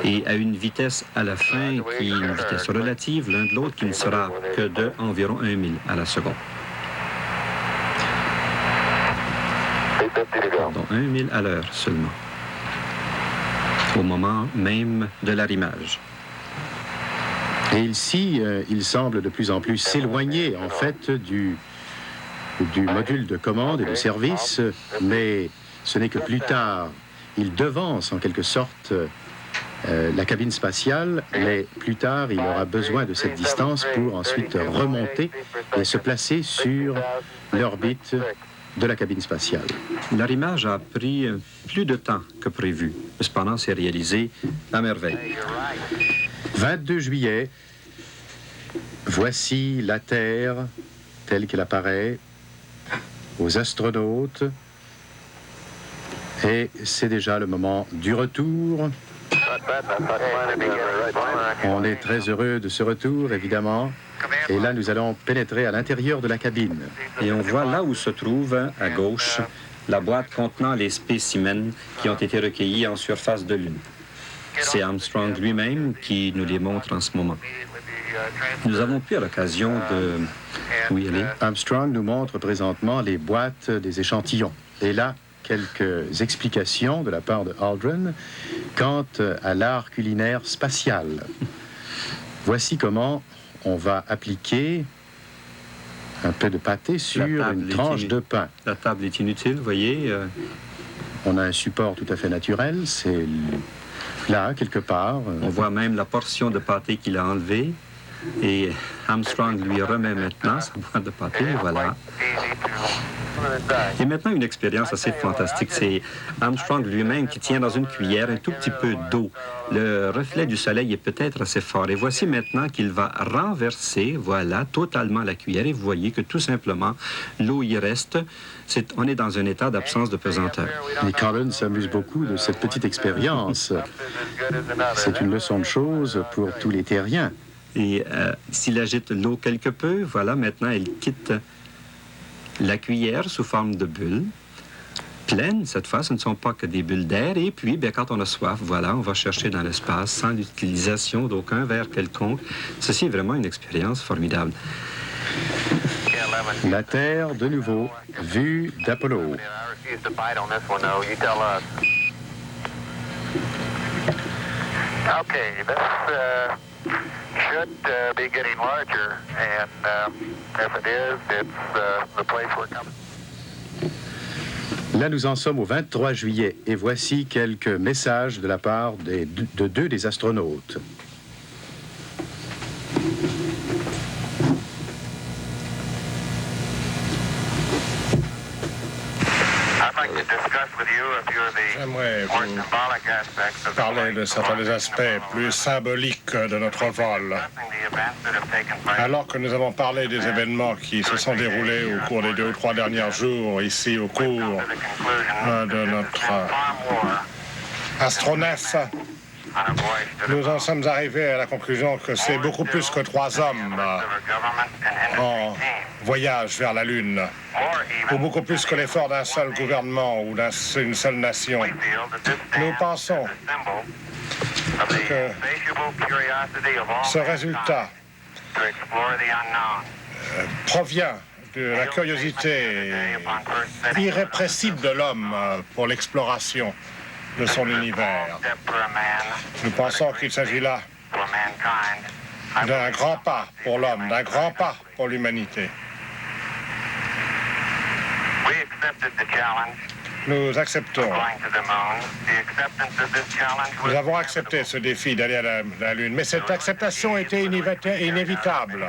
et à une vitesse à la fin qui est une vitesse relative l'un de l'autre qui ne sera que de environ 1 000 à la seconde. Pardon, 1 000 à l'heure seulement, au moment même de l'arrimage. Et ici, il semble de plus en plus s'éloigner, en fait, du module de commande et de service, mais ce n'est que plus tard. Il devance, en quelque sorte, la cabine spatiale, mais plus tard, il aura besoin de cette distance pour ensuite remonter et se placer sur l'orbite de la cabine spatiale. L'arrimage a pris plus de temps que prévu. Cependant, c'est réalisé à merveille. 22 juillet, voici la Terre telle qu'elle apparaît aux astronautes. Et c'est déjà le moment du retour. On est très heureux de ce retour, évidemment. Et là, nous allons pénétrer à l'intérieur de la cabine. Et on voit là où se trouve, à gauche, la boîte contenant les spécimens qui ont été recueillis en surface de Lune. C'est Armstrong lui-même qui nous les montre en ce moment. Nous avons pu à l'occasion de... Oui, allez. Armstrong nous montre présentement les boîtes des échantillons. Et là, quelques explications de la part de Aldrin quant à l'art culinaire spatial. Voici comment on va appliquer un peu de pâté sur une tranche de pain. La table est inutile, vous voyez. On a un support tout à fait naturel, c'est là, quelque part. On voit même la portion de pâté qu'il a enlevée. Et Armstrong lui remet maintenant sa boîte de pâté, voilà. Et maintenant, une expérience assez fantastique, c'est Armstrong lui-même qui tient dans une cuillère un tout petit peu d'eau. Le reflet du soleil est peut-être assez fort. Et voici maintenant qu'il va renverser, voilà, totalement la cuillère. Et vous voyez que tout simplement, l'eau y reste. On est dans un état d'absence de pesanteur. Et Collins s'amuse beaucoup de cette petite expérience. C'est une leçon de choses pour tous les terriens. Et s'il agite l'eau quelque peu, voilà, maintenant, elle quitte la cuillère sous forme de bulles, pleines, cette fois, ce ne sont pas que des bulles d'air. Et puis, bien, quand on a soif, voilà, on va chercher dans l'espace sans l'utilisation d'aucun verre quelconque. Ceci est vraiment une expérience formidable. La Terre, de nouveau, vue d'Apollo. Okay, this should be getting larger, and if it is, it's the place we're coming. Là, nous en sommes au 23 juillet et voici quelques messages de la part de deux des astronautes. I'd like to j'aimerais vous parler de certains aspects plus symboliques de notre vol. Alors que nous avons parlé des événements qui se sont déroulés au cours des 2 ou 3 derniers jours, ici au cours de notre astronef, nous en sommes arrivés à la conclusion que c'est beaucoup plus que 3 hommes en voyage vers la Lune, ou beaucoup plus que l'effort d'un seul gouvernement ou d'une seule nation. Nous pensons que ce résultat provient de la curiosité irrépressible de l'homme pour l'exploration de son univers. Nous pensons qu'il s'agit là d'un grand pas pour l'homme, d'un grand pas pour l'humanité. Nous acceptons. Nous avons accepté ce défi d'aller à la Lune, mais cette acceptation était inévitable.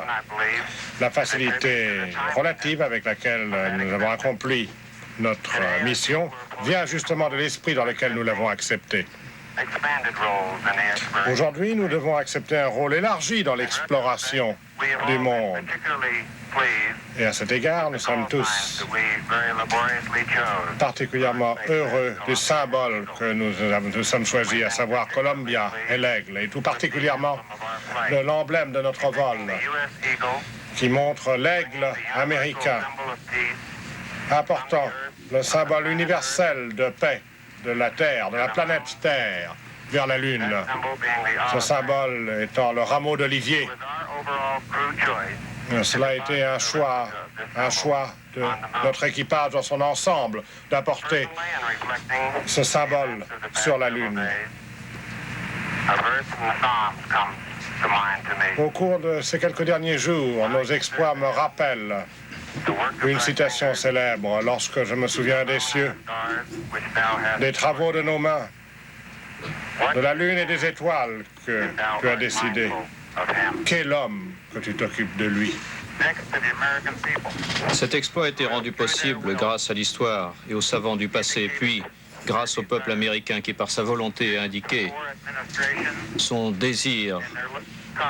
La facilité relative avec laquelle nous avons accompli notre mission vient justement de l'esprit dans lequel nous l'avons accepté. Aujourd'hui, nous devons accepter un rôle élargi dans l'exploration du monde. Et à cet égard, nous sommes tous particulièrement heureux du symbole que nous sommes choisis, à savoir Columbia et l'aigle, et tout particulièrement de l'emblème de notre vol, qui montre l'aigle américain, important, le symbole universel de paix de la Terre, de la planète Terre, vers la Lune. Ce symbole étant le rameau d'olivier. Cela a été un choix de notre équipage dans son ensemble, d'apporter ce symbole sur la Lune. Au cours de ces quelques derniers jours, nos exploits me rappellent une citation célèbre, lorsque je me souviens des cieux, des travaux de nos mains, de la lune et des étoiles que tu as décidé. Quel homme que tu t'occupes de lui. Cet exploit a été rendu possible grâce à l'histoire et aux savants du passé, puis grâce au peuple américain qui, par sa volonté, a indiqué son désir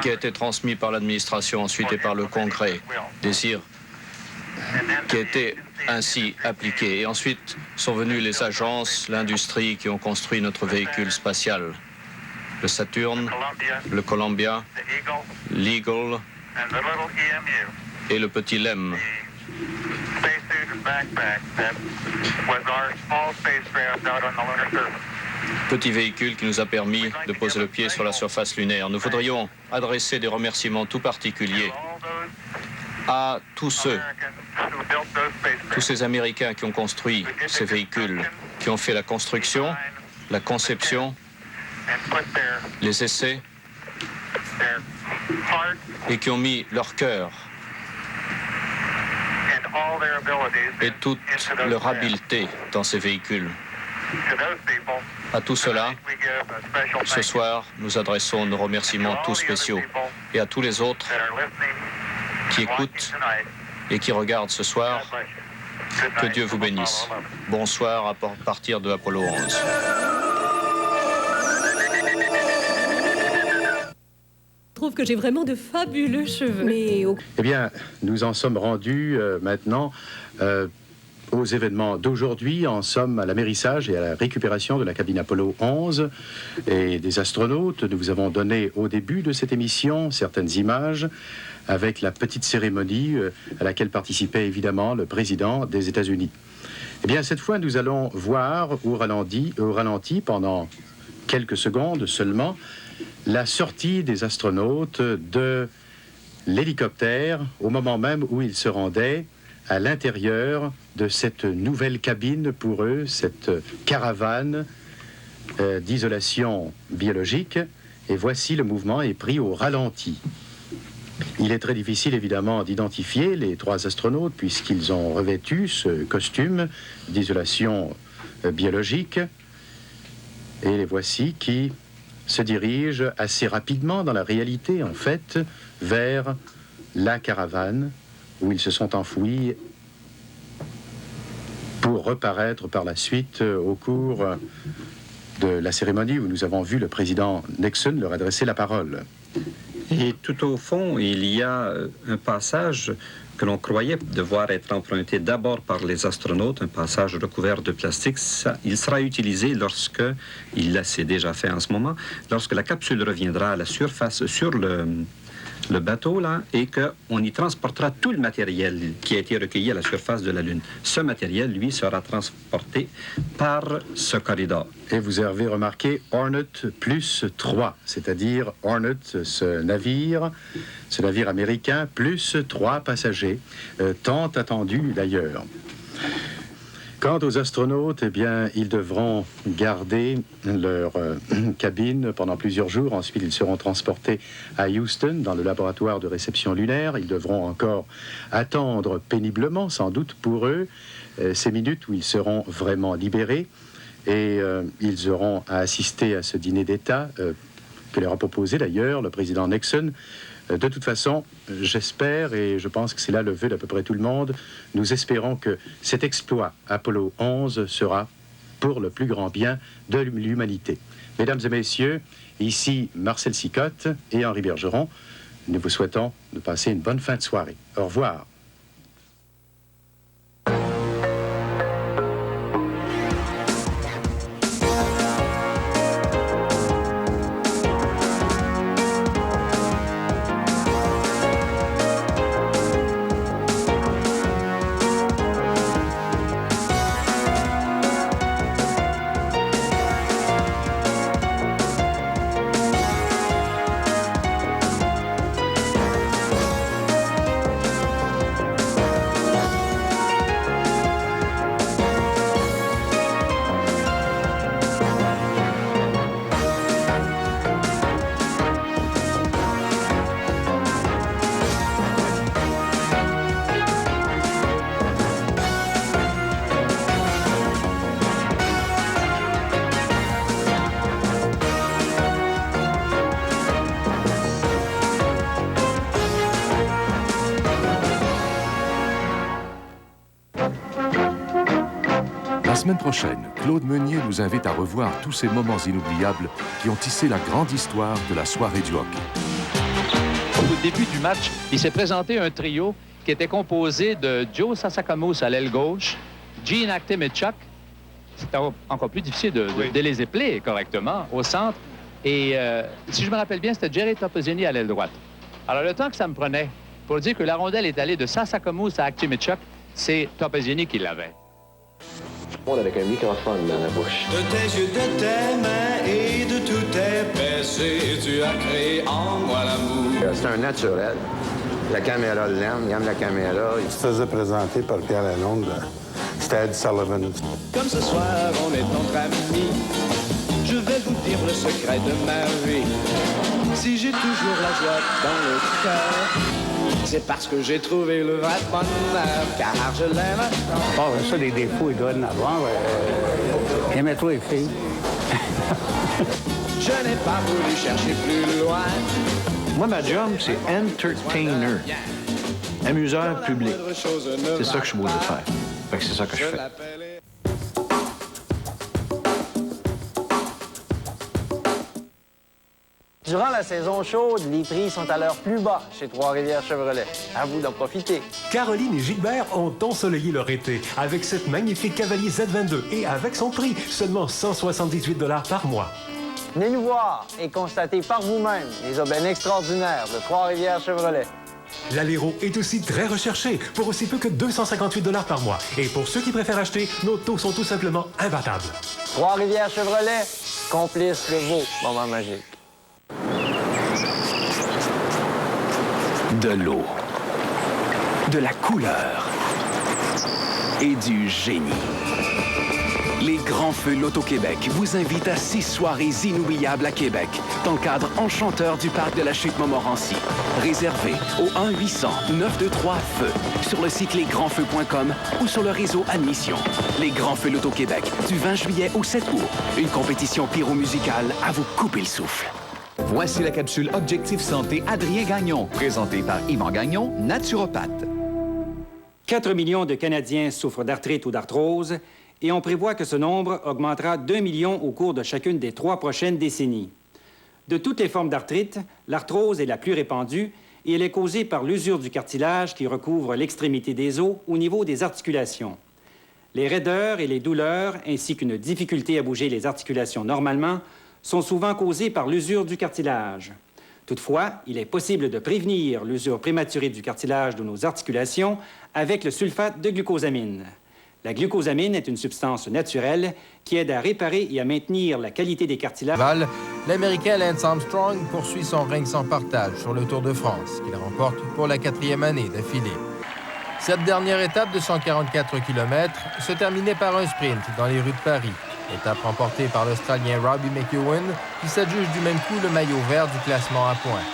qui a été transmis par l'administration ensuite et par le Congrès, désir qui a été ainsi appliqué. Et ensuite sont venues les agences, l'industrie qui ont construit notre véhicule spatial. Le Saturn, le Columbia, l'Eagle et le petit LEM. Petit véhicule qui nous a permis de poser le pied sur la surface lunaire. Nous voudrions adresser des remerciements tout particuliers à tous ces Américains qui ont construit ces véhicules, qui ont fait la construction, la conception, les essais, et qui ont mis leur cœur et toute leur habileté dans ces véhicules. À tout cela, ce soir, nous adressons nos remerciements tout spéciaux, et à tous les autres qui écoutent et qui regardent ce soir, que Dieu vous bénisse. Bonsoir à partir de Apollo 11. Je trouve que j'ai vraiment de fabuleux cheveux. Mais... Eh bien, nous en sommes rendus maintenant aux événements d'aujourd'hui. En somme à l'amérissage et à la récupération de la cabine Apollo 11 et des astronautes. Nous vous avons donné au début de cette émission certaines images avec la petite cérémonie à laquelle participait évidemment le président des États-Unis. Eh bien, cette fois, nous allons voir au ralenti pendant quelques secondes seulement la sortie des astronautes de l'hélicoptère au moment même où ils se rendaient à l'intérieur de cette nouvelle cabine pour eux, cette caravane d'isolation biologique. Et voici, le mouvement est pris au ralenti. Il est très difficile évidemment d'identifier les 3 astronautes puisqu'ils ont revêtu ce costume d'isolation biologique. Et les voici qui se dirigent assez rapidement dans la réalité en fait vers la caravane où ils se sont enfouis pour reparaître par la suite au cours de la cérémonie où nous avons vu le président Nixon leur adresser la parole. Et tout au fond, il y a un passage que l'on croyait devoir être emprunté d'abord par les astronautes, un passage recouvert de plastique. Il sera utilisé lorsque, c'est déjà fait en ce moment, lorsque la capsule reviendra à la surface sur le bateau là, et qu'on y transportera tout le matériel qui a été recueilli à la surface de la Lune. Ce matériel, lui, sera transporté par ce corridor. Et vous avez remarqué Hornet plus 3, c'est-à-dire Hornet, ce navire américain, plus 3 passagers, tant attendu d'ailleurs. Quant aux astronautes, eh bien, ils devront garder leur cabine pendant plusieurs jours. Ensuite, ils seront transportés à Houston, dans le laboratoire de réception lunaire. Ils devront encore attendre péniblement, sans doute pour eux, ces minutes où ils seront vraiment libérés. Et ils auront à assister à ce dîner d'État que leur a proposé d'ailleurs le président Nixon. De toute façon, j'espère, et je pense que c'est là le vœu d'à peu près tout le monde, nous espérons que cet exploit Apollo 11 sera pour le plus grand bien de l'humanité. Mesdames et messieurs, ici Marcel Sicotte et Henri Bergeron, nous vous souhaitons de passer une bonne fin de soirée. Au revoir. La semaine prochaine, Claude Meunier nous invite à revoir tous ces moments inoubliables qui ont tissé la grande histoire de la soirée du hockey. Au début du match, il s'est présenté un trio qui était composé de Joe Sasakamous à l'aile gauche, Gene Aktemichuk, c'était encore plus difficile de les épeler correctement, au centre, et si je me rappelle bien, c'était Jerry Toposieni à l'aile droite. Alors le temps que ça me prenait pour dire que la rondelle est allée de Sasakamous à Aktemichuk, c'est Toposieni qui l'avait. Avec un microphone dans la bouche. De tes yeux, de tes mains et de tous tes baisers, tu as créé en moi l'amour. C'est un naturel. La caméra l'aime, il aime la caméra. Il se faisait présenter par Pierre Lalonde. C'était Ed Sullivan. Comme ce soir, on est entre amis, je vais vous dire le secret de ma vie. Si j'ai toujours la joie dans le cœur, c'est parce que j'ai trouvé le vrai bonheur, car je l'aime. Oh, ça, des défauts, il doit en avoir. Il aimait trop les filles. Je n'ai pas voulu chercher plus loin. Moi, ma job, c'est entertainer. Amuseur public. C'est ça que je suis beau de faire. Fait que c'est ça que je fais. Durant la saison chaude, les prix sont à leur plus bas chez Trois-Rivières Chevrolet. À vous d'en profiter. Caroline et Gilbert ont ensoleillé leur été avec cette magnifique Cavalier Z22 et avec son prix, seulement 178 $ par mois. Venez nous voir et constatez par vous-même les aubaines extraordinaires de Trois-Rivières Chevrolet. L'Alero est aussi très recherché pour aussi peu que 258 $ par mois. Et pour ceux qui préfèrent acheter, nos taux sont tout simplement imbattables. Trois-Rivières Chevrolet, complice de vos moments magiques. De l'eau, de la couleur et du génie. Les Grands Feux Loto-Québec vous invitent à 6 soirées inoubliables à Québec, dans le cadre enchanteur du parc de la Chute-Montmorency. Réservé au 1-800-923-FEU, sur le site lesgrandsfeux.com ou sur le réseau Admission. Les Grands Feux Loto-Québec, du 20 juillet au 7 août. Une compétition pyro-musicale à vous couper le souffle. Voici la capsule Objectif Santé Adrien Gagnon, présentée par Yvan Gagnon, naturopathe. 4 millions de Canadiens souffrent d'arthrite ou d'arthrose et on prévoit que ce nombre augmentera d'1 million au cours de chacune des 3 prochaines décennies. De toutes les formes d'arthrite, l'arthrose est la plus répandue et elle est causée par l'usure du cartilage qui recouvre l'extrémité des os au niveau des articulations. Les raideurs et les douleurs, ainsi qu'une difficulté à bouger les articulations normalement, sont souvent causées par l'usure du cartilage. Toutefois, il est possible de prévenir l'usure prématurée du cartilage de nos articulations avec le sulfate de glucosamine. La glucosamine est une substance naturelle qui aide à réparer et à maintenir la qualité des cartilages. L'Américain Lance Armstrong poursuit son règne sans partage sur le Tour de France, qu'il remporte pour la 4e année d'affilée. Cette dernière étape de 144 km se terminait par un sprint dans les rues de Paris. Étape remportée par l'Australien Robbie McEwen, qui s'adjuge du même coup le maillot vert du classement à points.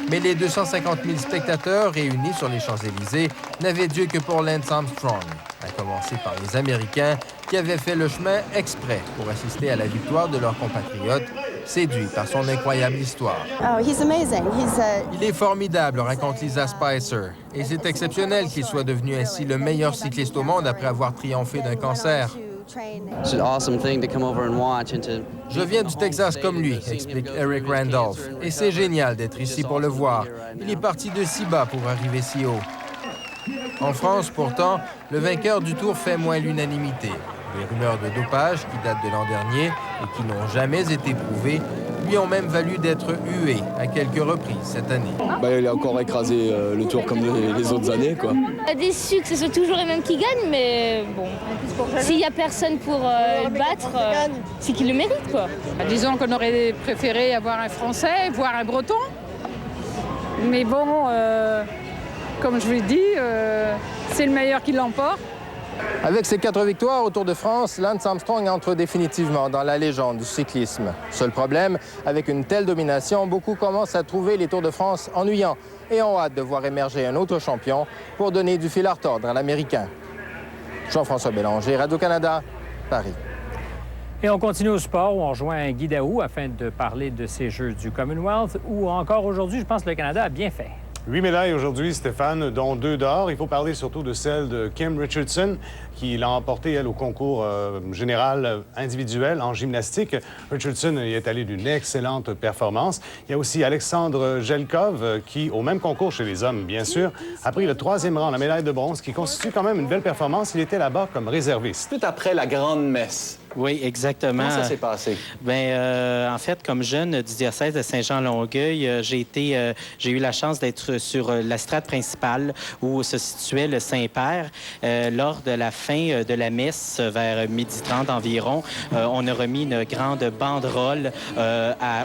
Mais les 250 000 spectateurs réunis sur les Champs-Élysées n'avaient Dieu que pour Lance Armstrong, à commencer par les Américains qui avaient fait le chemin exprès pour assister à la victoire de leurs compatriotes, séduits par son incroyable histoire. Oh, he's amazing. Il est formidable, raconte Lisa Spicer, et c'est exceptionnel qu'il soit devenu ainsi le meilleur cycliste au monde après avoir triomphé d'un cancer. Je viens du Texas comme lui, explique Eric Randolph, et c'est génial d'être ici pour le voir. Il est parti de si bas pour arriver si haut. En France, pourtant, le vainqueur du Tour fait moins l'unanimité. Les rumeurs de dopage, qui datent de l'an dernier et qui n'ont jamais été prouvées, lui ont même valu d'être hué à quelques reprises cette année. Il a encore écrasé le Tour comme les autres années, quoi. Déçu que ce soit toujours les mêmes qui gagnent, mais bon, s'il n'y a personne pour le battre, c'est qu'il le mérite, quoi. Disons qu'on aurait préféré avoir un Français, voire un Breton. Mais bon, comme je vous l'ai dit, c'est le meilleur qui l'emporte. Avec ses 4 victoires au Tour de France, Lance Armstrong entre définitivement dans la légende du cyclisme. Seul problème, avec une telle domination, beaucoup commencent à trouver les Tours de France ennuyants et ont hâte de voir émerger un autre champion pour donner du fil à retordre à l'Américain. Jean-François Bélanger, Radio-Canada, Paris. Et on continue au sport où on rejoint Guy Daou afin de parler de ces Jeux du Commonwealth où encore aujourd'hui, je pense que le Canada a bien fait. 8 médailles aujourd'hui, Stéphane, dont 2 d'or. Il faut parler surtout de celle de Kim Richardson, qui l'a emportée, elle, au concours général individuel en gymnastique. Richardson y est allée d'une excellente performance. Il y a aussi Alexandre Jelkov, qui, au même concours chez les hommes, bien sûr, a pris le 3e rang, la médaille de bronze, qui constitue quand même une belle performance. Il était là-bas comme réserviste. Tout après la grande messe. Oui, exactement. Comment ça s'est passé? En fait, comme jeune du diocèse de Saint-Jean-Longueuil, j'ai eu la chance d'être sur l'estrade principale où se situait le Saint-Père. Lors de la fin de la messe, vers 12h30 environ, on a remis une grande banderole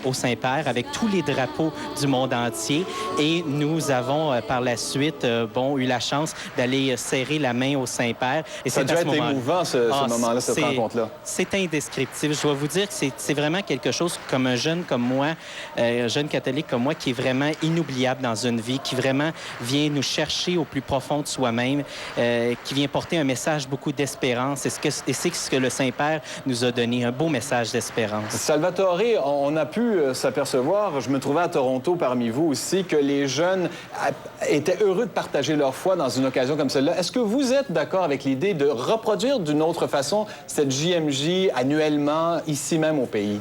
au Saint-Père avec tous les drapeaux du monde entier. Et nous avons, par la suite, eu la chance d'aller serrer la main au Saint-Père. Et ça a dû être émouvant, ce moment-là, cette rencontre-là. C'est indescriptible. Je dois vous dire que c'est vraiment quelque chose comme un jeune comme moi, un jeune catholique comme moi, qui est vraiment inoubliable dans une vie, qui vraiment vient nous chercher au plus profond de soi-même, qui vient porter un message beaucoup d'espérance. Et c'est ce que le Saint-Père nous a donné, un beau message d'espérance. Salvatore, on a pu s'apercevoir, je me trouvais à Toronto parmi vous aussi, que les jeunes étaient heureux de partager leur foi dans une occasion comme celle-là. Est-ce que vous êtes d'accord avec l'idée de reproduire d'une autre façon cette JMJ annuellement, ici même au pays?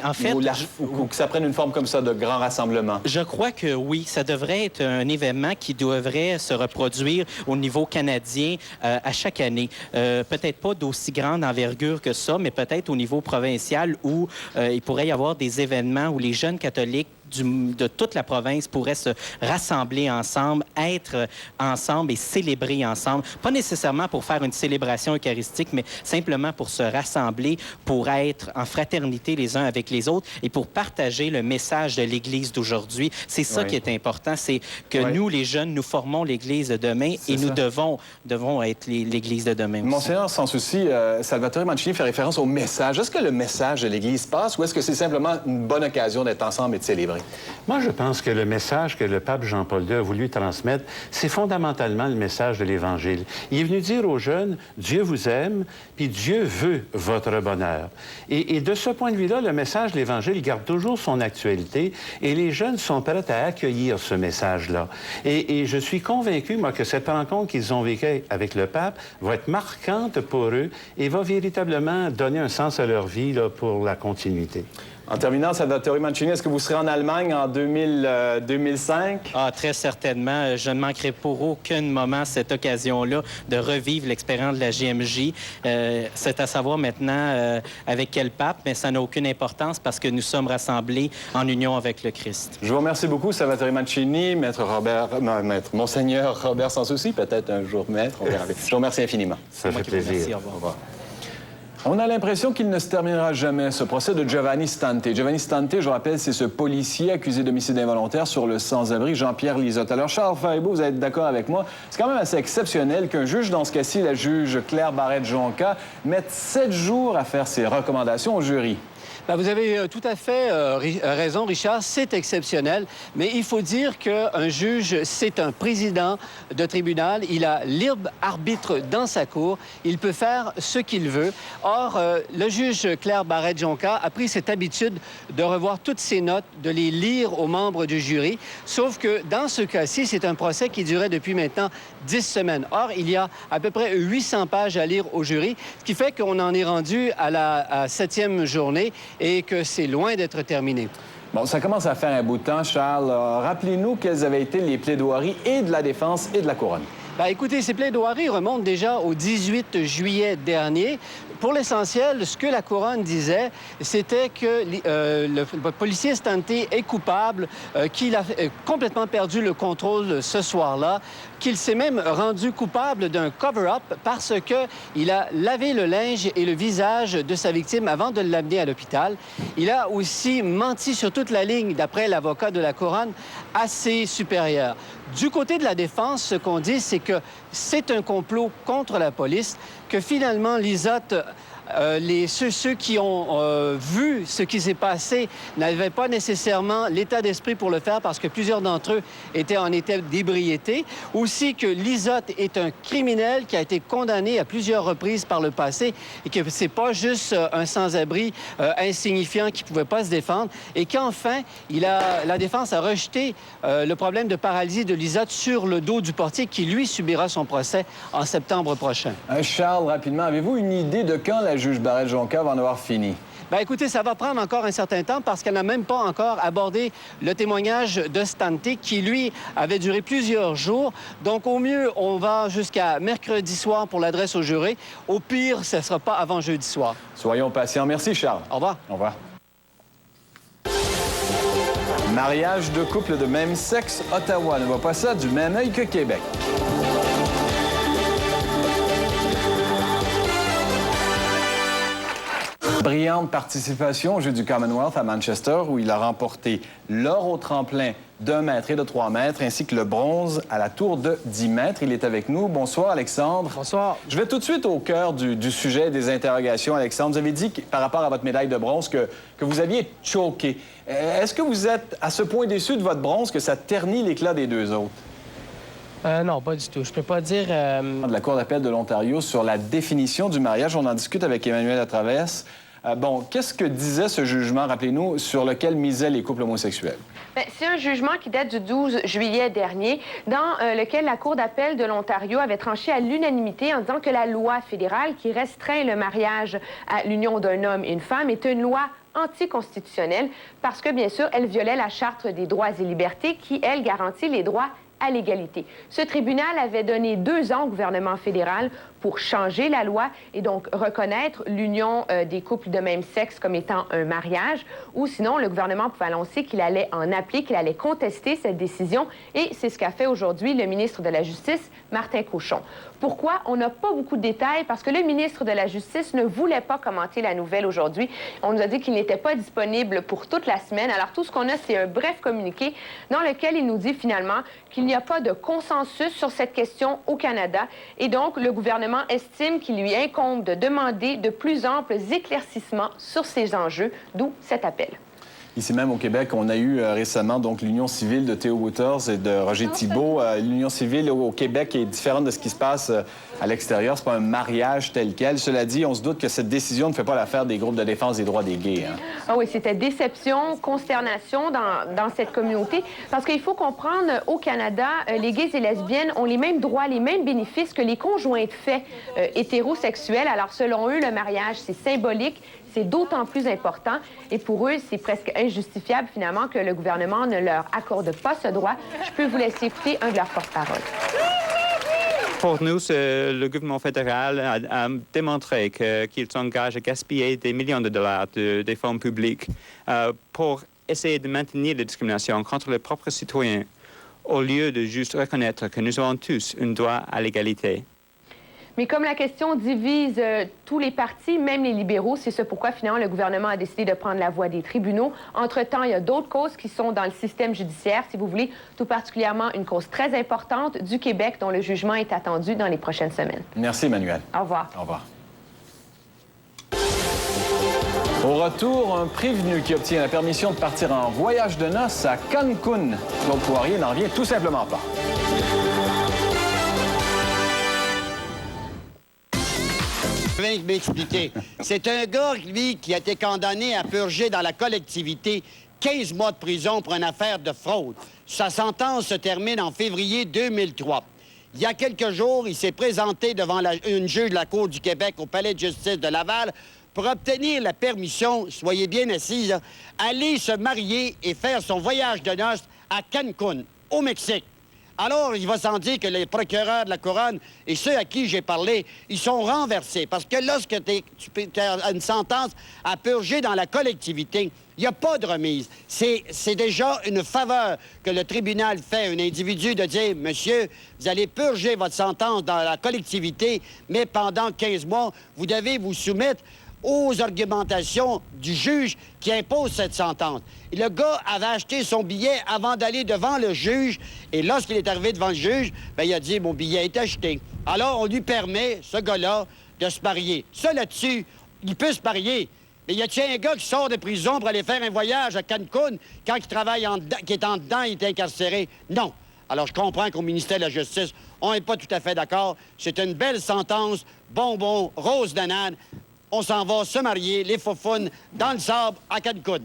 En fait... Ou que ça prenne une forme comme ça de grand rassemblement? Je crois que oui. Ça devrait être un événement qui devrait se reproduire au niveau canadien à chaque année. Peut-être pas d'aussi grande envergure que ça, mais peut-être au niveau provincial où il pourrait y avoir des événements où les jeunes catholiques de toute la province pourraient se rassembler ensemble, être ensemble et célébrer ensemble. Pas nécessairement pour faire une célébration eucharistique, mais simplement pour se rassembler, pour être en fraternité les uns avec les autres et pour partager le message de l'Église d'aujourd'hui. C'est ça qui est important, c'est que nous, les jeunes, nous formons l'Église de demain et nous devons être l'Église de demain aussi. Monseigneur, sans souci, Salvatore Mancini fait référence au message. Est-ce que le message de l'Église passe ou est-ce que c'est simplement une bonne occasion d'être ensemble et de célébrer? Moi, je pense que le message que le pape Jean-Paul II a voulu transmettre, c'est fondamentalement le message de l'Évangile. Il est venu dire aux jeunes, Dieu vous aime, puis Dieu veut votre bonheur. Et de ce point de vue-là, le message de l'Évangile garde toujours son actualité et les jeunes sont prêts à accueillir ce message-là. Et je suis convaincu, moi, que cette rencontre qu'ils ont vécue avec le pape va être marquante pour eux et va véritablement donner un sens à leur vie là, pour la continuité. En terminant, Salvatore Mancini, est-ce que vous serez en Allemagne en 2005? Ah, très certainement. Je ne manquerai pour aucun moment cette occasion-là de revivre l'expérience de la JMJ. C'est à savoir maintenant avec quel pape, mais ça n'a aucune importance parce que nous sommes rassemblés en union avec le Christ. Je vous remercie beaucoup, Salvatore Mancini, Monseigneur Robert Sanssouci, peut-être un jour maître. On verra. Je vous remercie infiniment. Ça fait plaisir. Merci, au revoir. On a l'impression qu'il ne se terminera jamais, ce procès de Giovanni Stante. Giovanni Stante, je rappelle, c'est ce policier accusé d'homicide involontaire sur le sans-abri Jean-Pierre Lizotte. Alors, Charles Faribault, vous êtes d'accord avec moi? C'est quand même assez exceptionnel qu'un juge, dans ce cas-ci, la juge Claire Barrette-Jonca, mette 7 jours à faire ses recommandations au jury. Bien, vous avez tout à fait raison, Richard. C'est exceptionnel. Mais il faut dire qu'un juge, c'est un président de tribunal. Il a libre arbitre dans sa cour. Il peut faire ce qu'il veut. Or, le juge Claire Barrette-Jonca a pris cette habitude de revoir toutes ses notes, de les lire aux membres du jury. Sauf que dans ce cas-ci, c'est un procès qui durait depuis maintenant 10 semaines. Or, il y a à peu près 800 pages à lire au jury, ce qui fait qu'on en est rendu à la 7e journée et que c'est loin d'être terminé. Bon, ça commence à faire un bout de temps, Charles. Rappelez-nous quelles avaient été les plaidoiries et de la défense et de la couronne. Bien, écoutez, ces plaidoiries remontent déjà au 18 juillet dernier. Pour l'essentiel, ce que la couronne disait, c'était que le policier Stante est coupable, qu'il a complètement perdu le contrôle ce soir-là, qu'il s'est même rendu coupable d'un cover-up parce qu'il a lavé le linge et le visage de sa victime avant de l'amener à l'hôpital. Il a aussi menti sur toute la ligne, d'après l'avocat de la couronne, à ses supérieurs. Du côté de la défense, ce qu'on dit, c'est que c'est un complot contre la police, que finalement, Lizotte... ceux qui ont vu ce qui s'est passé n'avaient pas nécessairement l'état d'esprit pour le faire parce que plusieurs d'entre eux étaient en état d'ébriété. Aussi que Lizotte est un criminel qui a été condamné à plusieurs reprises par le passé et que c'est pas juste un sans-abri insignifiant qui pouvait pas se défendre et qu'enfin, la défense a rejeté le problème de paralysie de Lizotte sur le dos du portier qui, lui, subira son procès en septembre prochain. Charles, rapidement, avez-vous une idée de quand la juge Barrette-Jonca va en avoir fini? Bien, écoutez, ça va prendre encore un certain temps parce qu'elle n'a même pas encore abordé le témoignage de Stante qui, lui, avait duré plusieurs jours. Donc, au mieux, on va jusqu'à mercredi soir pour l'adresse au jury. Au pire, ce ne sera pas avant jeudi soir. Soyons patients. Merci, Charles. Au revoir. Au revoir. Mariage de couple de même sexe, Ottawa ne voit pas ça du même œil que Québec. Brillante participation au Jeu du Commonwealth à Manchester, où il a remporté l'or au tremplin d'1 mètre et de 3 mètres, ainsi que le bronze à la tour de 10 mètres. Il est avec nous. Bonsoir, Alexandre. Bonsoir. Je vais tout de suite au cœur du sujet des interrogations, Alexandre. Vous avez dit, par rapport à votre médaille de bronze, que vous aviez choqué. Est-ce que vous êtes à ce point déçu de votre bronze que ça ternit l'éclat des deux autres? Non, pas du tout. Je peux pas dire... De la Cour d'appel de l'Ontario sur la définition du mariage. On en discute avec Emmanuel Latraverse. Bon, qu'est-ce que disait ce jugement, rappelez-nous, sur lequel misaient les couples homosexuels? Bien, c'est un jugement qui date du 12 juillet dernier, dans lequel la Cour d'appel de l'Ontario avait tranché à l'unanimité en disant que la loi fédérale qui restreint le mariage à l'union d'un homme et une femme est une loi anticonstitutionnelle parce que, bien sûr, elle violait la Charte des droits et libertés qui, elle, garantit les droits à l'égalité. Ce tribunal avait donné 2 ans au gouvernement fédéral pour changer la loi et donc reconnaître l'union des couples de même sexe comme étant un mariage, ou sinon le gouvernement pouvait annoncer qu'il allait en appeler, qu'il allait contester cette décision, et c'est ce qu'a fait aujourd'hui le ministre de la Justice, Martin Cauchon. Pourquoi? On n'a pas beaucoup de détails parce que le ministre de la Justice ne voulait pas commenter la nouvelle aujourd'hui. On nous a dit qu'il n'était pas disponible pour toute la semaine. Alors tout ce qu'on a, c'est un bref communiqué dans lequel il nous dit finalement qu'il n'y a pas de consensus sur cette question au Canada et donc le gouvernement estime qu'il lui incombe de demander de plus amples éclaircissements sur ces enjeux, d'où cet appel. Ici même au Québec, on a eu récemment donc l'union civile de Theo Wouters et de Roger Thibault. L'union civile au Québec est différente de ce qui se passe à l'extérieur. C'est pas un mariage tel quel. Cela dit, on se doute que cette décision ne fait pas l'affaire des groupes de défense des droits des gays. Hein? Ah oui, c'était déception, consternation dans cette communauté. Parce qu'il faut comprendre, au Canada, les gays et lesbiennes ont les mêmes droits, les mêmes bénéfices que les conjoints de fait hétérosexuels. Alors, selon eux, le mariage, c'est symbolique. C'est d'autant plus important. Et pour eux, c'est presque injustifiable, finalement, que le gouvernement ne leur accorde pas ce droit. Je peux vous laisser écouter un de leurs porte-parole. Pour nous, le gouvernement fédéral a démontré qu'il s'engage à gaspiller des millions de dollars des fonds publics pour essayer de maintenir la discrimination contre les propres citoyens, au lieu de juste reconnaître que nous avons tous un droit à l'égalité. Mais comme la question divise tous les partis, même les libéraux, c'est ce pourquoi, finalement, le gouvernement a décidé de prendre la voie des tribunaux. Entre-temps, il y a d'autres causes qui sont dans le système judiciaire, si vous voulez, tout particulièrement une cause très importante du Québec dont le jugement est attendu dans les prochaines semaines. Merci, Emmanuel. Au revoir. Au revoir. Au retour, un prévenu qui obtient la permission de partir en voyage de noces à Cancun. Claude Poirier n'en revient tout simplement pas. Je vais m'expliquer. C'est un gars, lui, qui a été condamné à purger dans la collectivité 15 mois de prison pour une affaire de fraude. Sa sentence se termine en février 2003. Il y a quelques jours, il s'est présenté devant une juge de la Cour du Québec au Palais de justice de Laval pour obtenir la permission, soyez bien assis, aller se marier et faire son voyage de noces à Cancun, au Mexique. Alors, il va sans dire que les procureurs de la Couronne et ceux à qui j'ai parlé, ils sont renversés. Parce que lorsque tu as une sentence à purger dans la collectivité, il n'y a pas de remise. C'est déjà une faveur que le tribunal fait à un individu de dire « Monsieur, vous allez purger votre sentence dans la collectivité, mais pendant 15 mois, vous devez vous soumettre aux argumentations du juge qui impose cette sentence. » Et le gars avait acheté son billet avant d'aller devant le juge, et lorsqu'il est arrivé devant le juge, bien, il a dit « Mon billet est acheté. » Alors, on lui permet, ce gars-là, de se marier. Ça, là-dessus, il peut se marier. Mais y a-t-il un gars qui sort de prison pour aller faire un voyage à Cancun quand il travaille qui est en dedans, il est incarcéré? Non. Alors, je comprends qu'au ministère de la Justice, on n'est pas tout à fait d'accord. C'est une belle sentence, bonbon, rose d'anane. On s'en va se marier, les faufounes, dans le sable, à Cancun.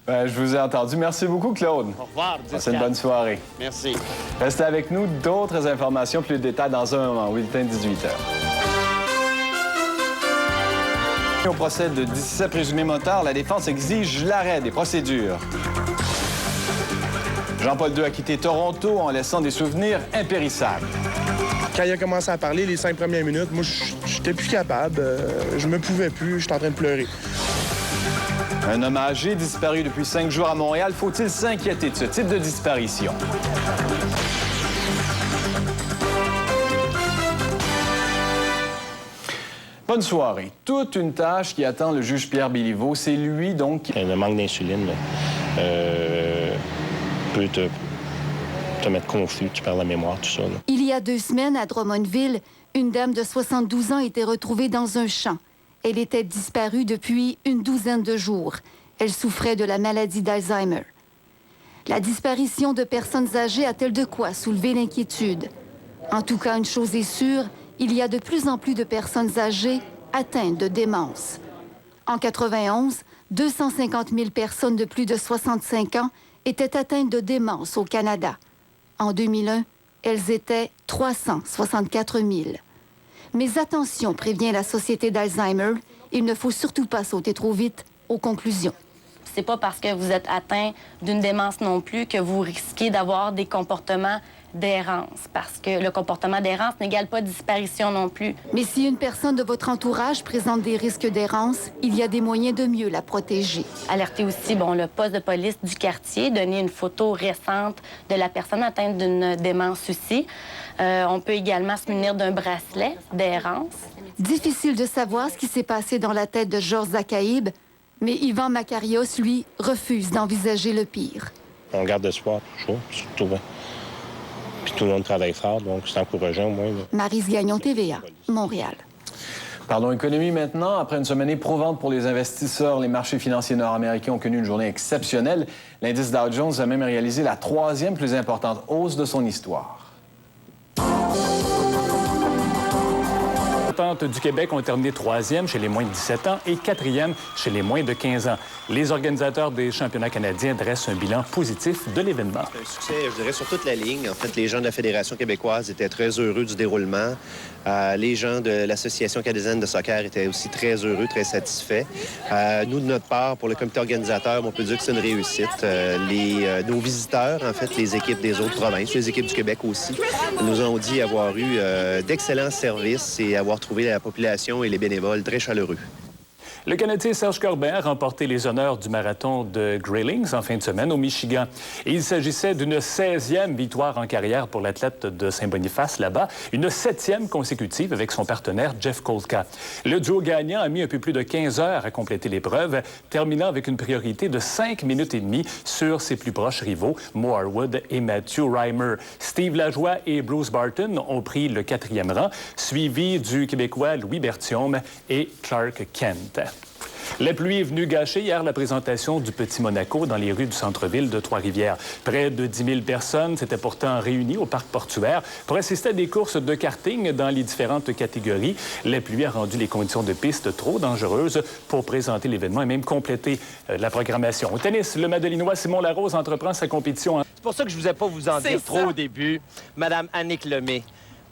Ben, je vous ai entendu. Merci beaucoup, Claude. Au revoir. Passez une bonne soirée. Merci. Restez avec nous. D'autres informations, plus de détails dans un moment. Bulletin 18h. Au procès de 17 présumés motards, la défense exige l'arrêt des procédures. Jean-Paul II a quitté Toronto en laissant des souvenirs impérissables. Quand il a commencé à parler, les 5 premières minutes, moi, j'étais plus capable. Je me pouvais plus. J'étais en train de pleurer. Un homme âgé disparu depuis 5 jours à Montréal. Faut-il s'inquiéter de ce type de disparition? Bonne soirée. Toute une tâche qui attend le juge Pierre Béliveau. C'est lui, donc... Le manque d'insuline peut te mettre confus, tu perds la mémoire, tout ça. Là. Il y a 2 semaines, à Drummondville, une dame de 72 ans était retrouvée dans un champ. Elle était disparue depuis une douzaine de jours. Elle souffrait de la maladie d'Alzheimer. La disparition de personnes âgées a-t-elle de quoi soulever l'inquiétude? En tout cas, une chose est sûre, il y a de plus en plus de personnes âgées atteintes de démence. En 91, 250 000 personnes de plus de 65 ans étaient atteintes de démence au Canada. En 2001, elles étaient 364 000. Mais attention, prévient la Société d'Alzheimer, il ne faut surtout pas sauter trop vite aux conclusions. C'est pas parce que vous êtes atteint d'une démence non plus que vous risquez d'avoir des comportements d'errance, parce que le comportement d'errance n'égale pas disparition non plus. Mais si une personne de votre entourage présente des risques d'errance, il y a des moyens de mieux la protéger. Alerter aussi le poste de police du quartier, donner une photo récente de la personne atteinte d'une démence aussi. On peut également se munir d'un bracelet d'errance. Difficile de savoir ce qui s'est passé dans la tête de Georges Zachaïb, mais Yvan Makarios, lui, refuse d'envisager le pire. On garde espoir toujours, surtout. Puis tout le monde travaille fort, donc c'est encourageant au moins. Maryse Gagnon, TVA, Montréal. Parlons économie maintenant. Après une semaine éprouvante pour les investisseurs, les marchés financiers nord-américains ont connu une journée exceptionnelle. L'indice Dow Jones a même réalisé la 3e plus importante hausse de son histoire. Du Québec ont terminé 3e chez les moins de 17 ans et 4e chez les moins de 15 ans. Les organisateurs des championnats canadiens dressent un bilan positif de l'événement. C'est un succès, je dirais, sur toute la ligne. En fait, les gens de la Fédération québécoise étaient très heureux du déroulement. Les gens de l'Association canadienne de soccer étaient aussi très heureux, très satisfaits. Nous, de notre part, pour le comité organisateur, on peut dire que c'est une réussite. Nos visiteurs, en fait, les équipes des autres provinces, les équipes du Québec aussi, nous ont dit avoir eu d'excellents services et avoir trouvé la population et les bénévoles très chaleureux. Le Canadien Serge Corbin a remporté les honneurs du marathon de Grayling en fin de semaine au Michigan. Et il s'agissait d'une 16e victoire en carrière pour l'athlète de Saint-Boniface là-bas, une 7e consécutive avec son partenaire Jeff Kolka. Le duo gagnant a mis un peu plus de 15 heures à compléter l'épreuve, terminant avec une priorité de 5 minutes et demie sur ses plus proches rivaux, Mo Harwood et Matthew Reimer. Steve Lajoie et Bruce Barton ont pris le 4e rang, suivi du Québécois Louis Berthiaume et Clark Kent. La pluie est venue gâcher hier la présentation du Petit Monaco dans les rues du centre-ville de Trois-Rivières. Près de 10 000 personnes s'étaient pourtant réunies au parc portuaire pour assister à des courses de karting dans les différentes catégories. La pluie a rendu les conditions de piste trop dangereuses pour présenter l'événement et même compléter la programmation. Au tennis, le Madelinois Simon Larose entreprend sa compétition. C'est pour ça que je ne vous ai pas vous en dire trop au début. Madame Annick Lemay.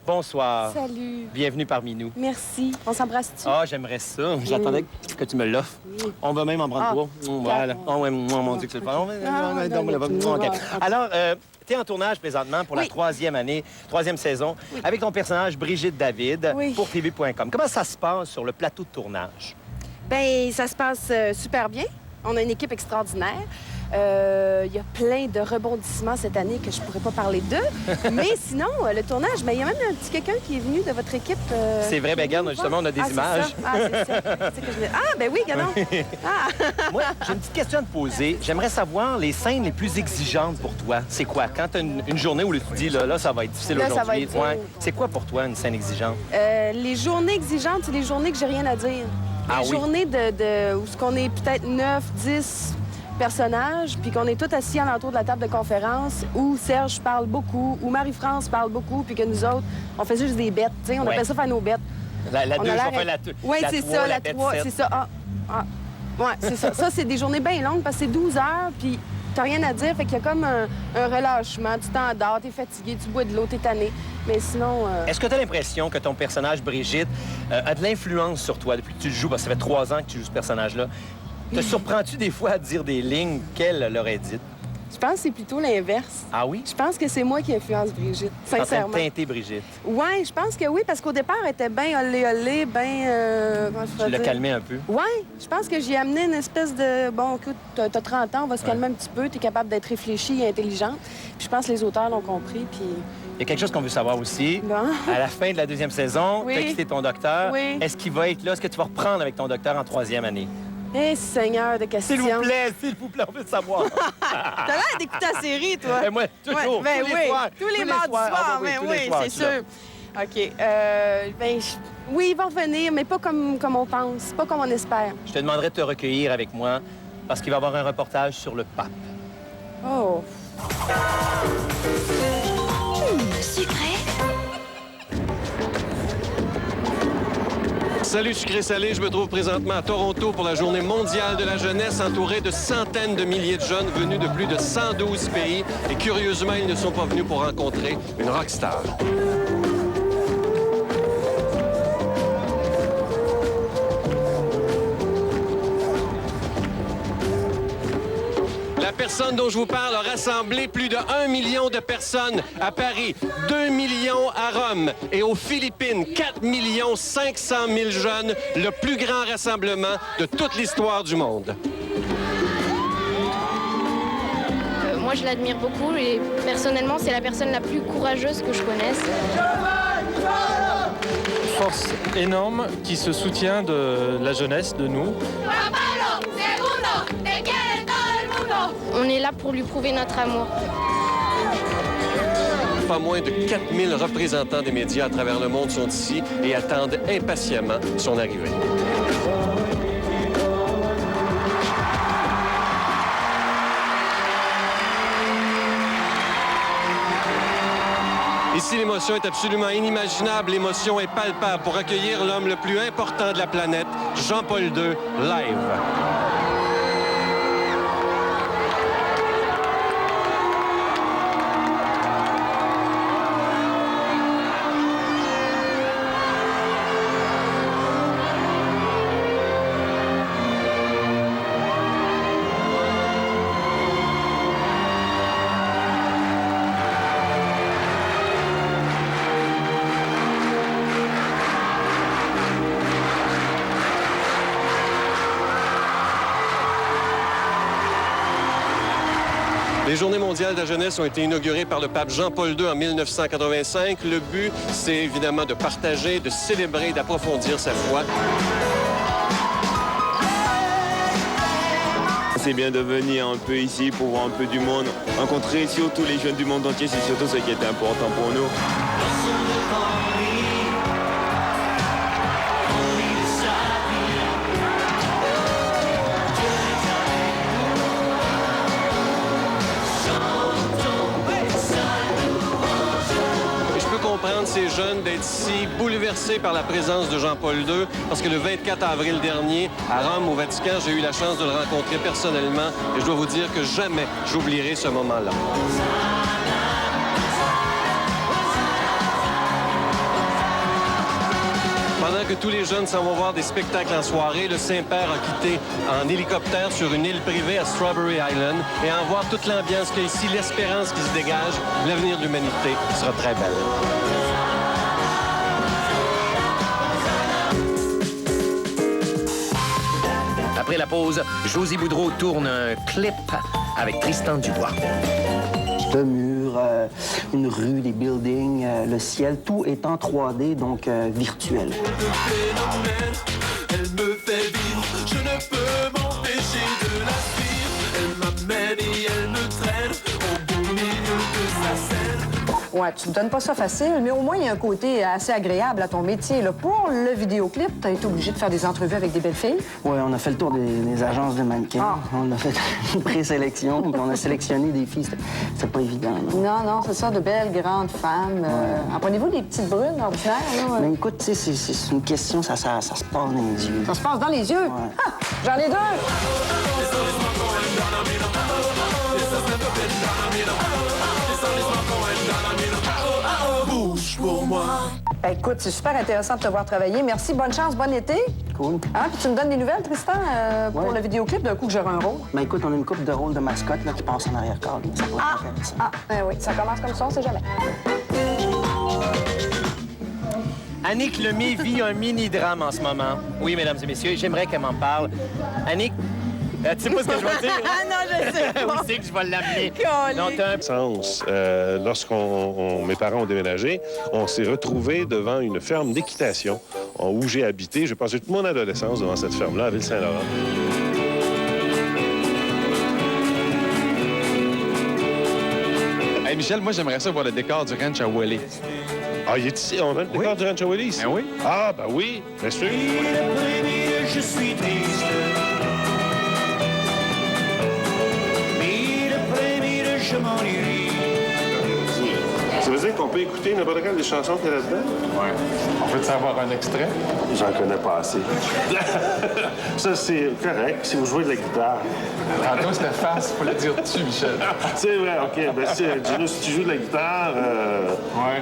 Bonsoir. Salut. Bienvenue parmi nous. Merci. On s'embrasse-tu? Ah, j'aimerais ça. J'attendais que tu me l'offres. Oui. On va même en prendre trois. Voilà. Oh, ouais, mon Dieu, que c'est le fun. Alors, tu es en tournage présentement pour la 3e année, 3e saison, avec ton personnage Brigitte David pour TV.com. Comment ça se passe sur le plateau de tournage? Bien, ça se passe super bien. On a une équipe extraordinaire. Il y a plein de rebondissements cette année que je pourrais pas parler d'eux. Mais sinon, le tournage, il y a même un petit quelqu'un qui est venu de votre équipe. C'est vrai, regarde, justement, on a des images. C'est ça. Ben oui, regardons. Moi, j'ai une petite question à te poser. J'aimerais savoir les scènes les plus exigeantes pour toi. C'est quoi? Quand tu as une journée où tu te dis, là, ça va être difficile aujourd'hui. C'est quoi pour toi une scène exigeante? Les journées exigeantes, c'est les journées que j'ai rien à dire. Les journées où on est peut-être 9, 10... personnages, puis qu'on est tous assis alentour de la table de conférence où Serge parle beaucoup, où Marie-France parle beaucoup, puis que nous autres, on fait juste des bêtes. On appelle ça faire nos bêtes. La 2, on fait la 2. Oui, c'est ça, la 3, c'est ça. Oui, c'est ça. Ça, c'est des journées bien longues parce que c'est 12 heures, puis t'as rien à dire, fait qu'il y a comme un relâchement. Tu t'endors, t'es fatigué, tu bois de l'eau, t'es tanné. Mais sinon... Est-ce que tu as l'impression que ton personnage, Brigitte, a de l'influence sur toi depuis que tu le joues? Parce que ça fait 3 ans que tu joues ce personnage-là. Te surprends-tu des fois à dire des lignes qu'elle leur a dites? Je pense que c'est plutôt l'inverse. Ah oui? Je pense que c'est moi qui influence Brigitte, sincèrement. En train de teinter Brigitte? Oui, je pense que oui, parce qu'au départ, elle était bien olé-olé, bien... Tu l'as calmé un peu? Oui, je pense que j'y ai amené une espèce de... Bon, écoute, t'as 30 ans, on va se calmer un petit peu, t'es capable d'être réfléchi et intelligente. Puis je pense que les auteurs l'ont compris, puis... Il y a quelque chose qu'on veut savoir aussi. Bon. À la fin de la 2e saison, tu as quitté ton docteur. Oui. Est-ce qu'il va être là? Est-ce que tu vas reprendre avec ton docteur en 3e année? Eh, Seigneur de questions. S'il vous plaît, on veut le savoir. T'as l'air d'écouter la série, toi. Et moi, toujours, ben tous les soirs. Tous les mardis soirs, mais oui, c'est sûr. OK. Oui, il va revenir, mais pas comme on pense, pas comme on espère. Je te demanderai de te recueillir avec moi parce qu'il va y avoir un reportage sur le pape. Oh. Sucré. Salut sucré-salé, je me trouve présentement à Toronto pour la Journée mondiale de la jeunesse, entourée de centaines de milliers de jeunes venus de plus de 112 pays. Et curieusement, ils ne sont pas venus pour rencontrer une rockstar. La personne dont je vous parle a rassemblé plus de 1 million de personnes à Paris, 2 millions à Rome et aux Philippines, 4 500 000 jeunes, le plus grand rassemblement de toute l'histoire du monde. Moi, je l'admire beaucoup et personnellement, c'est la personne la plus courageuse que je connaisse. Une force énorme qui se soutient de la jeunesse, de nous. On est là pour lui prouver notre amour. Pas moins de 4000 représentants des médias à travers le monde sont ici et attendent impatiemment son arrivée. Ici, l'émotion est absolument inimaginable. L'émotion est palpable pour accueillir l'homme le plus important de la planète, Jean-Paul II, live. Les Journées mondiales de la jeunesse ont été inaugurées par le pape Jean-Paul II en 1985. Le but, c'est évidemment de partager, de célébrer, d'approfondir sa foi. C'est bien de venir un peu ici pour voir un peu du monde, rencontrer surtout les jeunes du monde entier, c'est surtout ce qui était important pour nous. Ces jeunes d'être ici bouleversés par la présence de Jean-Paul II, parce que le 24 avril dernier, à Rome, au Vatican, j'ai eu la chance de le rencontrer personnellement et je dois vous dire que jamais j'oublierai ce moment-là. Pendant que tous les jeunes s'en vont voir des spectacles en soirée, le Saint-Père a quitté en hélicoptère sur une île privée à Strawberry Island et à en voir toute l'ambiance qu'il y a ici, l'espérance qui se dégage, l'avenir de l'humanité sera très belle. Après la pause, Josie Boudreau tourne un clip avec Tristan Dubois. Le mur, une rue, des buildings, le ciel, tout est en 3D, donc virtuel. Elle me fait vivre, je ne peux m'empêcher de la suivre. Elle m'amène et elle me traîne au beau milieu de sa scène. Ouais, tu me donnes pas ça facile, mais au moins, il y a un côté assez agréable à ton métier. Là. Pour le vidéoclip, tu as été obligé de faire des entrevues avec des belles filles? Oui, on a fait le tour des agences de mannequins. Ah. On a fait une présélection, puis on a sélectionné des filles. C'était pas évident. Non, c'est ça, de belles, grandes femmes. Ouais. En prenez-vous des petites brunes ordinaires? Là? Mais écoute, tu sais, c'est une question, ça se passe dans les yeux. Ça se passe dans les yeux? Ouais. Ah, j'en ai deux! Pour moi. Ben, écoute, c'est super intéressant de te voir travailler. Merci, bonne chance, bon été. Cool. Hein? Puis tu me donnes des nouvelles, Tristan, pour le vidéoclip, d'un coup que j'aurai un rôle. Ben écoute, on a une couple de rôles de mascotte là, qui passent en arrière-cadre. Ça va être intéressant. Ben oui, ça commence comme ça, on sait jamais. Annick Lemay vit un mini-drame en ce moment. Oui, mesdames et messieurs, j'aimerais qu'elle m'en parle. Annick, tu sais pas ce que je vais dire? Ah non, je sais pas. Où c'est que je vais l'amener? Lorsqu'on mes parents ont déménagé, on s'est retrouvés devant une ferme d'équitation où j'ai habité. J'ai passé toute mon adolescence devant cette ferme-là, à Ville-Saint-Laurent. Hey Michel, moi j'aimerais ça voir le décor du ranch à Willis. Ah, il est ici? On a le décor du ranch à Willis? Ben oui. Ah, ben oui, bien sûr. Je suis triste. Je m'ennuie. Ça veut dire qu'on peut écouter n'importe quelle des chansons qu'il y a là-dedans? Oui. On peut savoir un extrait? J'en connais pas assez. Ça, c'est correct si vous jouez de la guitare. Tantôt, c'était face. Faut le dire dessus, Michel. C'est vrai, OK. Ben, Gino, si tu joues de la guitare,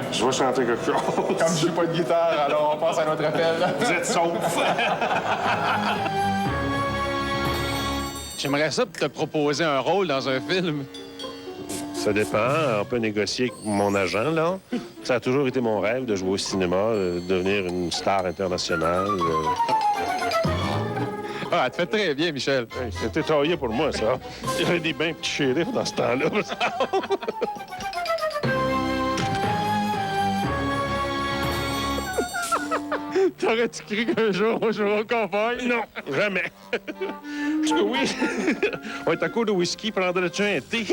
je vais chanter quelque chose. Comme je joue pas de guitare, alors on passe à notre appel. Vous êtes sauf. J'aimerais ça te proposer un rôle dans un film. Ça dépend. On peut négocier avec mon agent, là. Ça a toujours été mon rêve de jouer au cinéma, de devenir une star internationale. Ah, elle te fait très bien, Michel. Hey, c'était taillé pour moi, ça. Il y avait des bains petits shérifs dans ce temps-là. T'aurais-tu cru qu'un jour, on jouera au cowboy? Non, jamais. Parce que oui, on est à court de whisky, prendrait-tu un thé?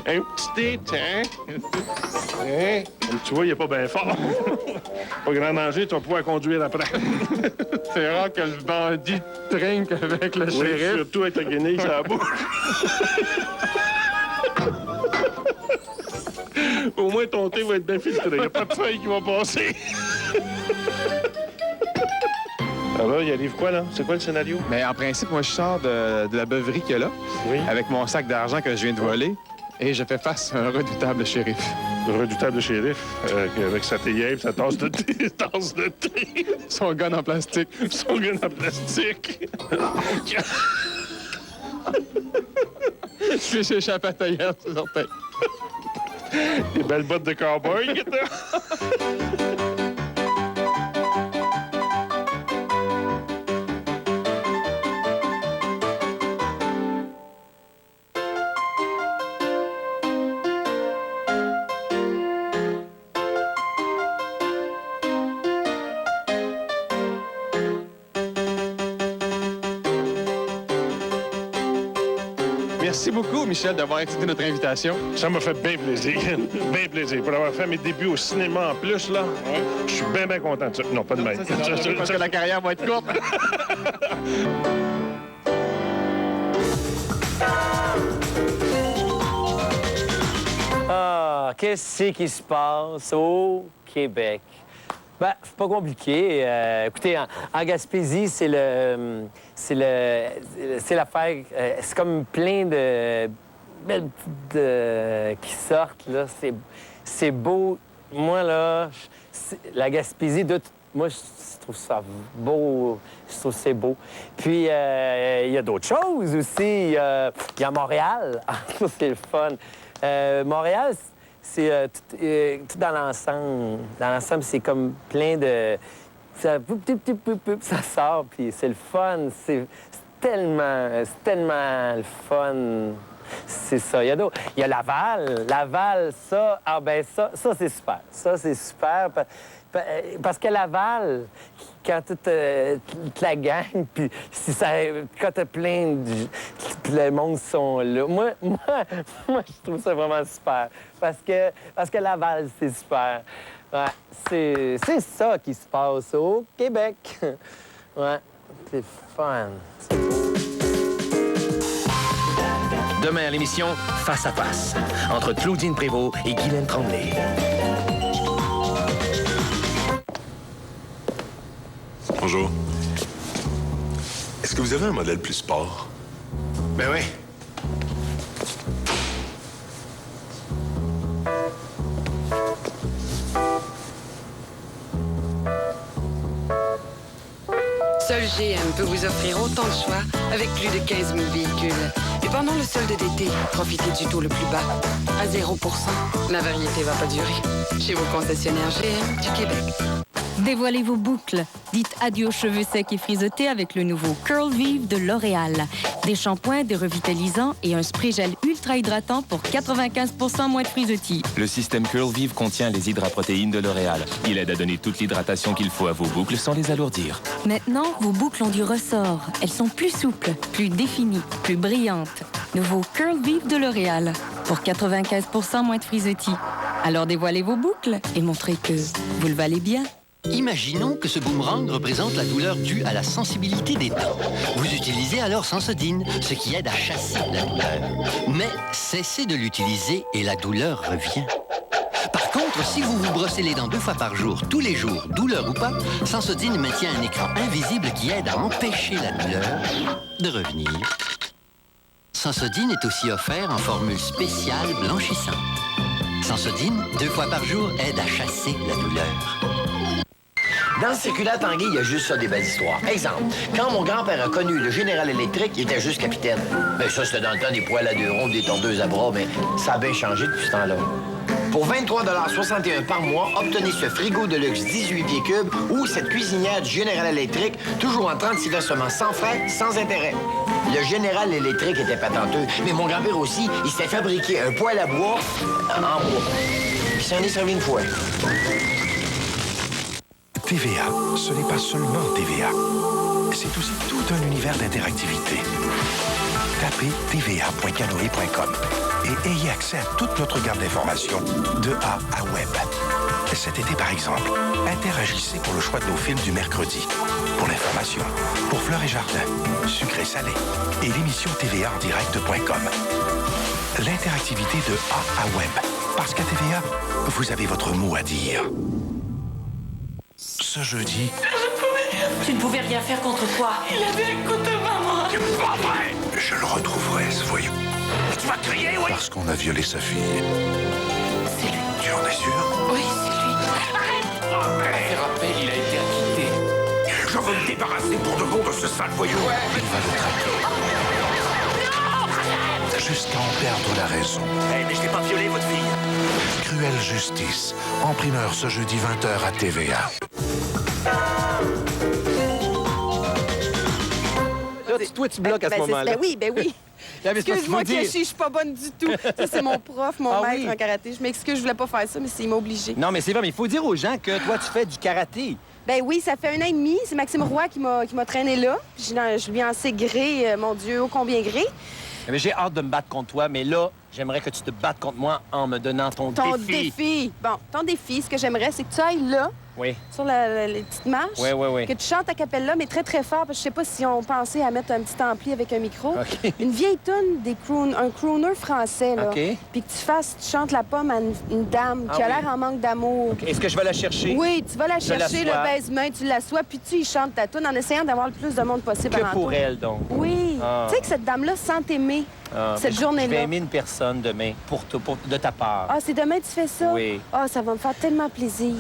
Un petit thé, tiens. Hein? Comme tu vois, il n'est pas bien fort. Pas grand danger, tu vas pouvoir conduire après. C'est rare que le bandit trinque avec le shérif. Surtout avec la guenille sur la bouche. Au moins, ton thé va être bien filtré. Il n'y a pas de feuille qui va passer. Alors, il arrive quoi, là? C'est quoi le scénario? Mais en principe, moi, je sors de la beuverie qu'il y a là, avec mon sac d'argent que je viens de voler, et je fais face à un redoutable shérif. Le redoutable shérif, avec sa théière, sa tasse de thé. Son gun en plastique. Son gun en plastique. Puis j'échappe à tailleur sur son tête. Des belles bottes de cowboy, que t'as. Merci beaucoup, Michel, d'avoir accepté notre invitation. Ça m'a fait bien plaisir. Bien plaisir. Pour avoir fait mes débuts au cinéma en plus, là, je suis bien content de ça. Non, pas de même. Parce que la carrière va être courte. Ah, qu'est-ce qui se passe au Québec? Ben, c'est pas compliqué. Écoutez, en Gaspésie, c'est l'affaire. C'est comme plein de belles petites qui sortent, là. C'est beau. Moi, là, la Gaspésie, moi, je trouve ça beau. Je trouve que c'est beau. Puis, il y a d'autres choses aussi. Il y a Montréal. Ça, c'est le fun. Montréal, c'est tout dans l'ensemble. Dans l'ensemble, c'est comme plein de... Ça sort, puis c'est le fun. C'est tellement le fun. C'est ça. Il y a Laval. Laval, ça, ça c'est super. Ça, c'est super. Parce que Laval, quand toute la gang, puis quand t'as plein de... Le monde sont là. Moi, je trouve ça vraiment super. Parce que Laval, c'est super. Ouais, c'est ça qui se passe au Québec. Ouais, c'est fun. Demain à l'émission Face à Face, entre Claudine Prévost et Guylaine Tremblay. Bonjour. Est-ce que vous avez un modèle plus sport? Ben oui. Seul GM peut vous offrir autant de choix avec plus de 15 000 véhicules. Et pendant le solde d'été, profitez du taux le plus bas, à 0%. La variété va pas durer. Chez vos concessionnaires GM du Québec. Dévoilez vos boucles. Dites adieu aux cheveux secs et frisottés avec le nouveau Curl Vive de L'Oréal. Des shampoings, des revitalisants et un spray gel ultra hydratant pour 95% moins de frisottis. Le système Curl Vive contient les hydraprotéines de L'Oréal. Il aide à donner toute l'hydratation qu'il faut à vos boucles sans les alourdir. Maintenant, vos boucles ont du ressort. Elles sont plus souples, plus définies, plus brillantes. Nouveau Curl Vive de L'Oréal pour 95% moins de frisottis. Alors dévoilez vos boucles et montrez que vous le valez bien. Imaginons que ce boomerang représente la douleur due à la sensibilité des dents. Vous utilisez alors Sensodyne, ce qui aide à chasser la douleur. Mais cessez de l'utiliser et la douleur revient. Par contre, si vous vous brossez les dents 2 fois par jour, tous les jours, douleur ou pas, Sensodyne maintient un écran invisible qui aide à empêcher la douleur de revenir. Sensodyne est aussi offert en formule spéciale blanchissante. Sensodyne, 2 fois par jour, aide à chasser la douleur. Dans le circulaire Tanguy, il y a juste ça des belles histoires. Exemple, quand mon grand-père a connu le Général Électric, il était juste capitaine. Mais ça, c'était dans le temps des poêles à 2 ronds, des tondeuses à bras, mais ça a bien changé depuis ce temps-là. Pour 23,61 $ par mois, obtenez ce frigo de luxe 18 pieds cubes ou cette cuisinière du Général Électric, toujours en 36 versements sans frais, sans intérêt. Le Général Électric était patenteux, mais mon grand-père aussi, il s'était fabriqué un poêle à bois en bois. Puis ça en est servi une fois. TVA, ce n'est pas seulement TVA. C'est aussi tout un univers d'interactivité. Tapez tva.canoë.com et ayez accès à toute notre gamme d'informations de A à Web. Cet été, par exemple, interagissez pour le choix de nos films du mercredi. Pour l'information, pour Fleurs et Jardins, Sucré-Salé et l'émission TVA en direct.com. L'interactivité de A à Web. Parce qu'à TVA, vous avez votre mot à dire. Ce jeudi... Tu ne pouvais rien faire contre toi. Il avait un coup de maman. C'est pas vrai. Je le retrouverai, ce voyou. Tu vas crier, oui? Parce qu'on a violé sa fille. C'est lui. Tu en es sûr? Oui, c'est lui. Arrête! Hey. Rappel, il a été acquitté. Je veux me débarrasser pour de bon de ce sale voyou. Ouais. Il va le traquer. Non! Jusqu'à en perdre la raison. Hey, mais je n'ai pas violé votre fille. Cruelle justice. En primeur ce jeudi 20h à TVA. Là, toi, tu bloques à ce moment-là. Ben oui. Excuse-moi, Keshi, je suis pas bonne du tout. Ça, c'est mon prof, mon maître en karaté. Je m'excuse, je voulais pas faire ça, mais il m'a obligé. Non, mais c'est vrai, mais il faut dire aux gens que toi, tu fais du karaté. Ben oui, ça fait 1 an et demi. C'est Maxime Roy qui m'a traîné là. Puis je lui en sais gré, mon Dieu, ô combien gré. J'ai hâte de me battre contre toi, mais là, j'aimerais que tu te battes contre moi en me donnant ton défi. Ton défi. Bon, ton défi, ce que j'aimerais, c'est que tu ailles là, oui, sur les petites marches, oui. que tu chantes à cappella, mais très, très fort, parce que je sais pas si on pensait à mettre un petit ampli avec un micro. Okay. Une vieille toune, un crooner français, là. Okay. Puis que tu chantes la pomme à une dame qui a l'air en manque d'amour. Okay. Est-ce que je vais la chercher? Oui, tu vas la chercher, le baise-main, tu l'assois, puis tu y chantes ta toune en essayant d'avoir le plus de monde possible que avant pour toi. elle, donc. Oui. Ah. Tu sais que cette dame-là sent aimer cette journée-là. Je vais aimer une personne demain de ta part. Ah, c'est demain que tu fais ça? Oui. Ah, ça va me faire tellement plaisir.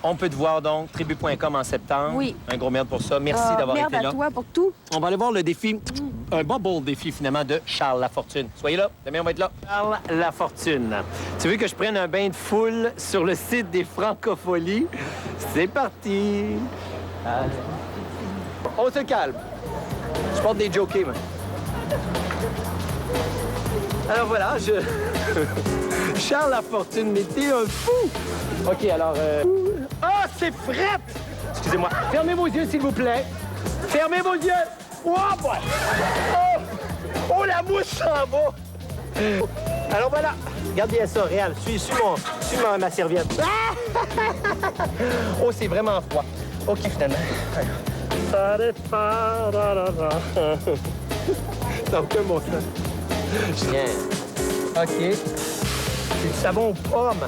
On peut te voir donc, tribu.com en septembre. Oui. Un gros merde pour ça. Merci d'avoir été là. Merde à toi pour tout. On va aller voir le défi, un beau défi finalement de Charles Lafortune. Soyez là, demain on va être là. Charles Lafortune. Tu veux que je prenne un bain de foule sur le site des Francopholies? C'est parti. On se calme. Je porte des jokers, moi. Alors voilà, Charles Lafortune, mais t'es un fou! OK, alors... Ah, c'est frette! Excusez-moi. Fermez vos yeux, s'il vous plaît. Fermez vos yeux! Oh, boy! Oh, la mousse s'en va! Alors voilà. Regarde bien ça, Réal. Suis ma serviette. Oh, c'est vraiment froid. OK, finalement. Donc, mon sang. Bien. OK. C'est du savon aux pommes.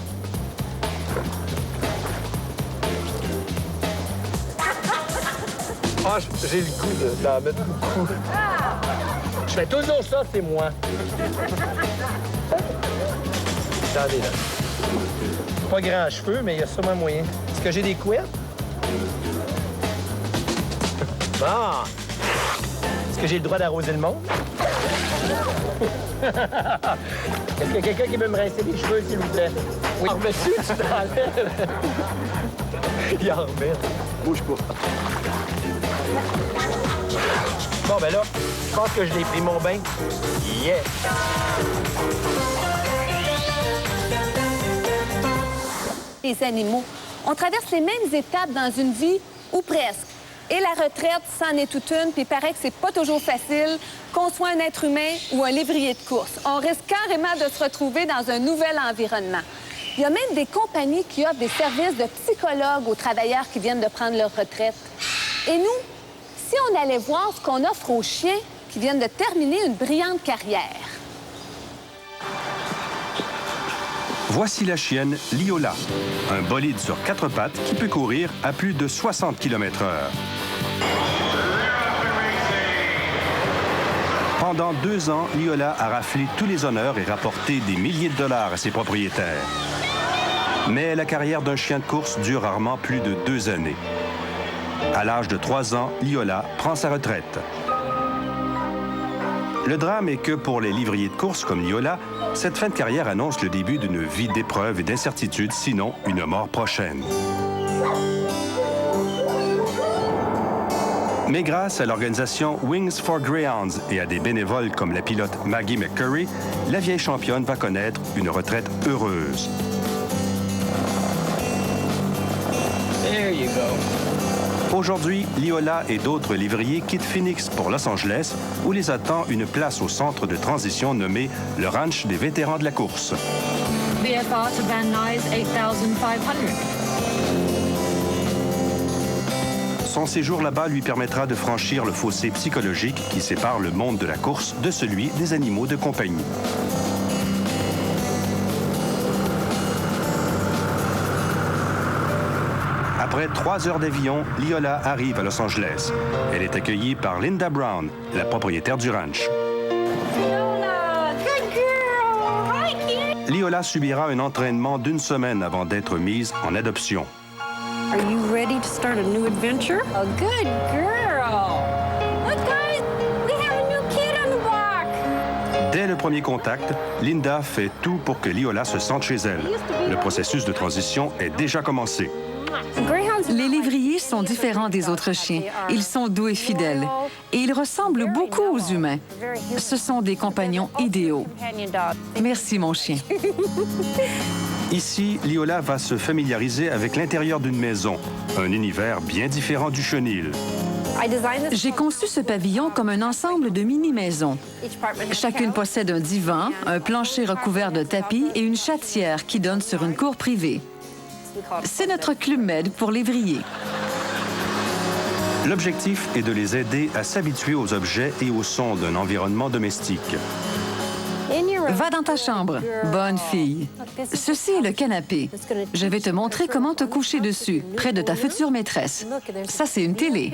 Ah, j'ai le goût d'en mettre beaucoup. Je fais toujours ça, c'est moi. Attendez, là. Pas grand cheveux, mais il y a sûrement moyen. Est-ce que j'ai des couettes? Bon. Est-ce que j'ai le droit d'arroser le monde? Est-ce qu'il y a quelqu'un qui veut me rincer les cheveux, s'il vous plaît? Oui. Alors, monsieur, tu t'enlèves. Il en remet. Bouge pas. Bon, ben là, je pense que je l'ai pris mon bain. Yeah! Les animaux. On traverse les mêmes étapes dans une vie, ou presque. Et la retraite, c'en est toute une, puis il paraît que c'est pas toujours facile, qu'on soit un être humain ou un lévrier de course. On risque carrément de se retrouver dans un nouvel environnement. Il y a même des compagnies qui offrent des services de psychologues aux travailleurs qui viennent de prendre leur retraite. Et nous, si on allait voir ce qu'on offre aux chiens qui viennent de terminer une brillante carrière. Voici la chienne Liola, un bolide sur 4 pattes qui peut courir à plus de 60 km/h. Pendant 2 ans, Liola a raflé tous les honneurs et rapporté des milliers de dollars à ses propriétaires. Mais la carrière d'un chien de course dure rarement plus de 2 années. À l'âge de 3 ans, Liola prend sa retraite. Le drame est que pour les livriers de course comme Liola, cette fin de carrière annonce le début d'une vie d'épreuves et d'incertitudes, sinon une mort prochaine. Mais grâce à l'organisation Wings for Greyhounds et à des bénévoles comme la pilote Maggie McCurry, la vieille championne va connaître une retraite heureuse. There you go. Aujourd'hui, Liola et d'autres lévriers quittent Phoenix pour Los Angeles, où les attend une place au centre de transition nommé le Ranch des vétérans de la course. VFR to Van Nuys 8500. Son séjour là-bas lui permettra de franchir le fossé psychologique qui sépare le monde de la course de celui des animaux de compagnie. Après 3 heures d'avion, Liola arrive à Los Angeles. Elle est accueillie par Linda Brown, la propriétaire du ranch. Liola subira un entraînement d'1 semaine avant d'être mise en adoption. Are you ready to start a new adventure? Oh, good girl. Look, guys, we have a new kid on the block. Dès le premier contact, Linda fait tout pour que Liola se sente chez elle. Le processus de transition est déjà commencé. Les lévriers sont différents des autres chiens. Ils sont doux et fidèles. Et ils ressemblent beaucoup aux humains. Ce sont des compagnons idéaux. Merci, mon chien. Ici, Liola va se familiariser avec l'intérieur d'une maison, un univers bien différent du chenil. J'ai conçu ce pavillon comme un ensemble de mini-maisons. Chacune possède un divan, un plancher recouvert de tapis et une chatière qui donne sur une cour privée. C'est notre club med pour lévriers. L'objectif est de les aider à s'habituer aux objets et aux sons d'un environnement domestique. Va dans ta chambre, bonne fille. Ceci est le canapé. Je vais te montrer comment te coucher dessus, près de ta future maîtresse. Ça, c'est une télé.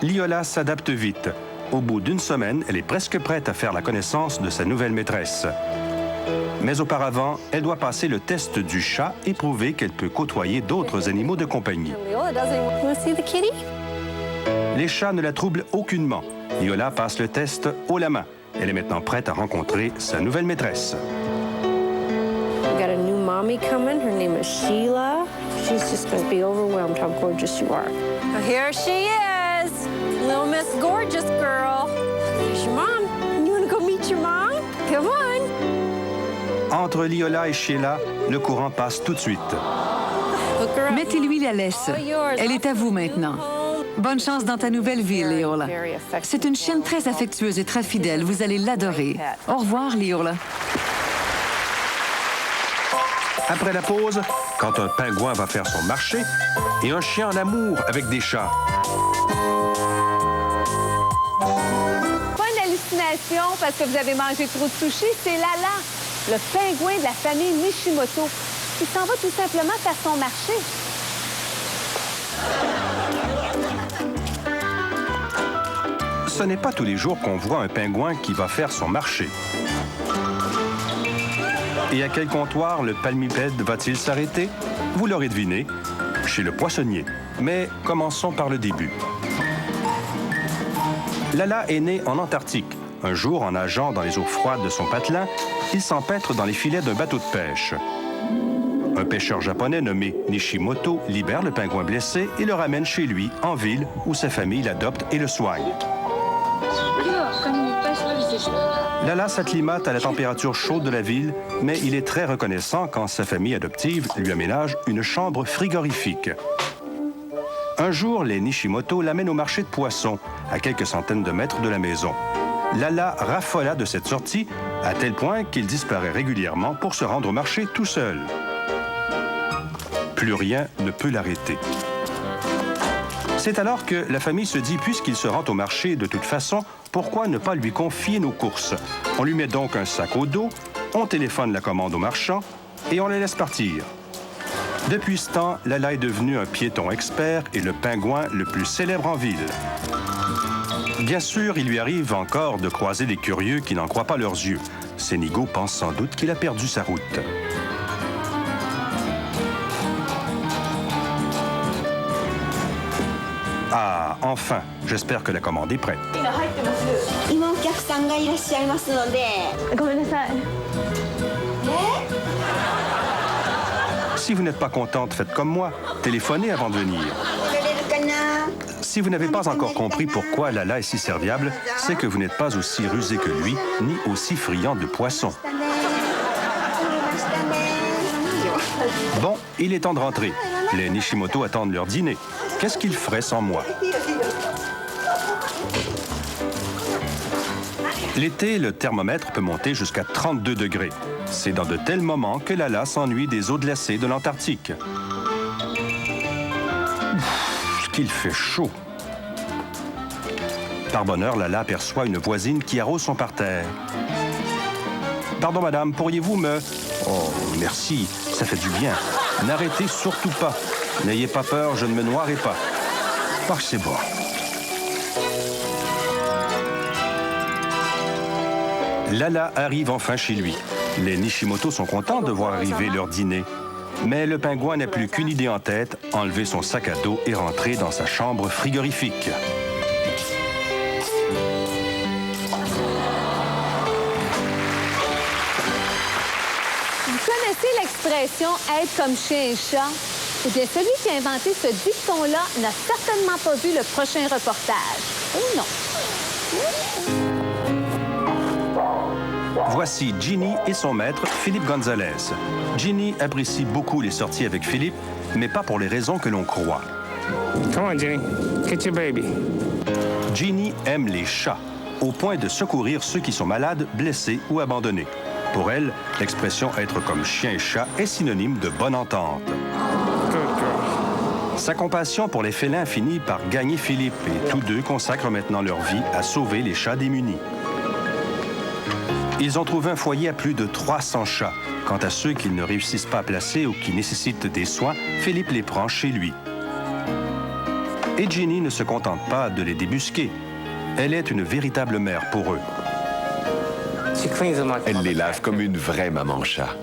Liola s'adapte vite. Au bout d'1 semaine, elle est presque prête à faire la connaissance de sa nouvelle maîtresse. Mais auparavant, elle doit passer le test du chat et prouver qu'elle peut côtoyer d'autres animaux de compagnie. Les chats ne la troublent aucunement. Liola passe le test haut la main. Elle est maintenant prête à rencontrer sa nouvelle maîtresse. We got a new mommy coming. Her name is Sheila. She's just going to be overwhelmed how gorgeous you are. Here she is, little Miss Gorgeous Girl. Here's your mom. You want to go meet your mom? Come on. Entre Liola et Sheila, le courant passe tout de suite. Mettez-lui la laisse. Elle est à vous maintenant. Bonne chance dans ta nouvelle vie, Liola. C'est une chienne très affectueuse et très fidèle. Vous allez l'adorer. Au revoir, Liola. Après la pause, quand un pingouin va faire son marché et un chien en amour avec des chats. Pas une hallucination parce que vous avez mangé trop de sushi, c'est Lala, le pingouin de la famille Nishimoto, qui s'en va tout simplement faire son marché. Ce n'est pas tous les jours qu'on voit un pingouin qui va faire son marché. Et à quel comptoir le palmipède va-t-il s'arrêter? Vous l'aurez deviné, chez le poissonnier. Mais commençons par le début. Lala est né en Antarctique. Un jour, en nageant dans les eaux froides de son patelin, il s'empêtre dans les filets d'un bateau de pêche. Un pêcheur japonais nommé Nishimoto libère le pingouin blessé et le ramène chez lui, en ville, où sa famille l'adopte et le soigne. Lala s'acclimate à la température chaude de la ville, mais il est très reconnaissant quand sa famille adoptive lui aménage une chambre frigorifique. Un jour, les Nishimoto l'amènent au marché de poissons, à quelques centaines de mètres de la maison. Lala raffola de cette sortie, à tel point qu'il disparaît régulièrement pour se rendre au marché tout seul. Plus rien ne peut l'arrêter. C'est alors que la famille se dit, puisqu'il se rend au marché de toute façon, pourquoi ne pas lui confier nos courses? On lui met donc un sac au dos, on téléphone la commande au marchand et on la laisse partir. Depuis ce temps, Lala est devenu un piéton expert et le pingouin le plus célèbre en ville. Bien sûr, il lui arrive encore de croiser des curieux qui n'en croient pas leurs yeux. Sénigo pense sans doute qu'il a perdu sa route. Ah, enfin, j'espère que la commande est prête. Si vous n'êtes pas contente, faites comme moi. Téléphonez avant de venir. Si vous n'avez pas encore compris pourquoi Lala est si serviable, c'est que vous n'êtes pas aussi rusé que lui, ni aussi friand de poissons. Bon, il est temps de rentrer. Les Nishimoto attendent leur dîner. Qu'est-ce qu'il ferait sans moi? L'été, le thermomètre peut monter jusqu'à 32 degrés. C'est dans de tels moments que Lala s'ennuie des eaux glacées de l'Antarctique. Qu'il fait chaud. Par bonheur, Lala aperçoit une voisine qui arrose son parterre. « Pardon, madame, pourriez-vous me... »« Oh, merci, ça fait du bien. N'arrêtez surtout pas. N'ayez pas peur, je ne me noierai pas. » « Ah, c'est bon. » Lala arrive enfin chez lui. Les Nishimoto sont contents de voir arriver leur dîner. Mais le pingouin n'a plus qu'une idée en tête, enlever son sac à dos et rentrer dans sa chambre frigorifique. Vous connaissez l'expression « être comme chien et chat ». Eh bien, celui qui a inventé ce dicton-là n'a certainement pas vu le prochain reportage. Ou non? Voici Ginny et son maître, Philippe Gonzalez. Ginny apprécie beaucoup les sorties avec Philippe, mais pas pour les raisons que l'on croit. Come on, Ginny. Get your baby. Ginny aime les chats, au point de secourir ceux qui sont malades, blessés ou abandonnés. Pour elle, l'expression « être comme chien et chat » est synonyme de bonne entente. Sa compassion pour les félins finit par gagner Philippe et tous deux consacrent maintenant leur vie à sauver les chats démunis. Ils ont trouvé un foyer à plus de 300 chats. Quant à ceux qu'ils ne réussissent pas à placer ou qui nécessitent des soins, Philippe les prend chez lui. Et Ginny ne se contente pas de les débusquer. Elle est une véritable mère pour eux. Elle les lave comme une vraie maman-chat.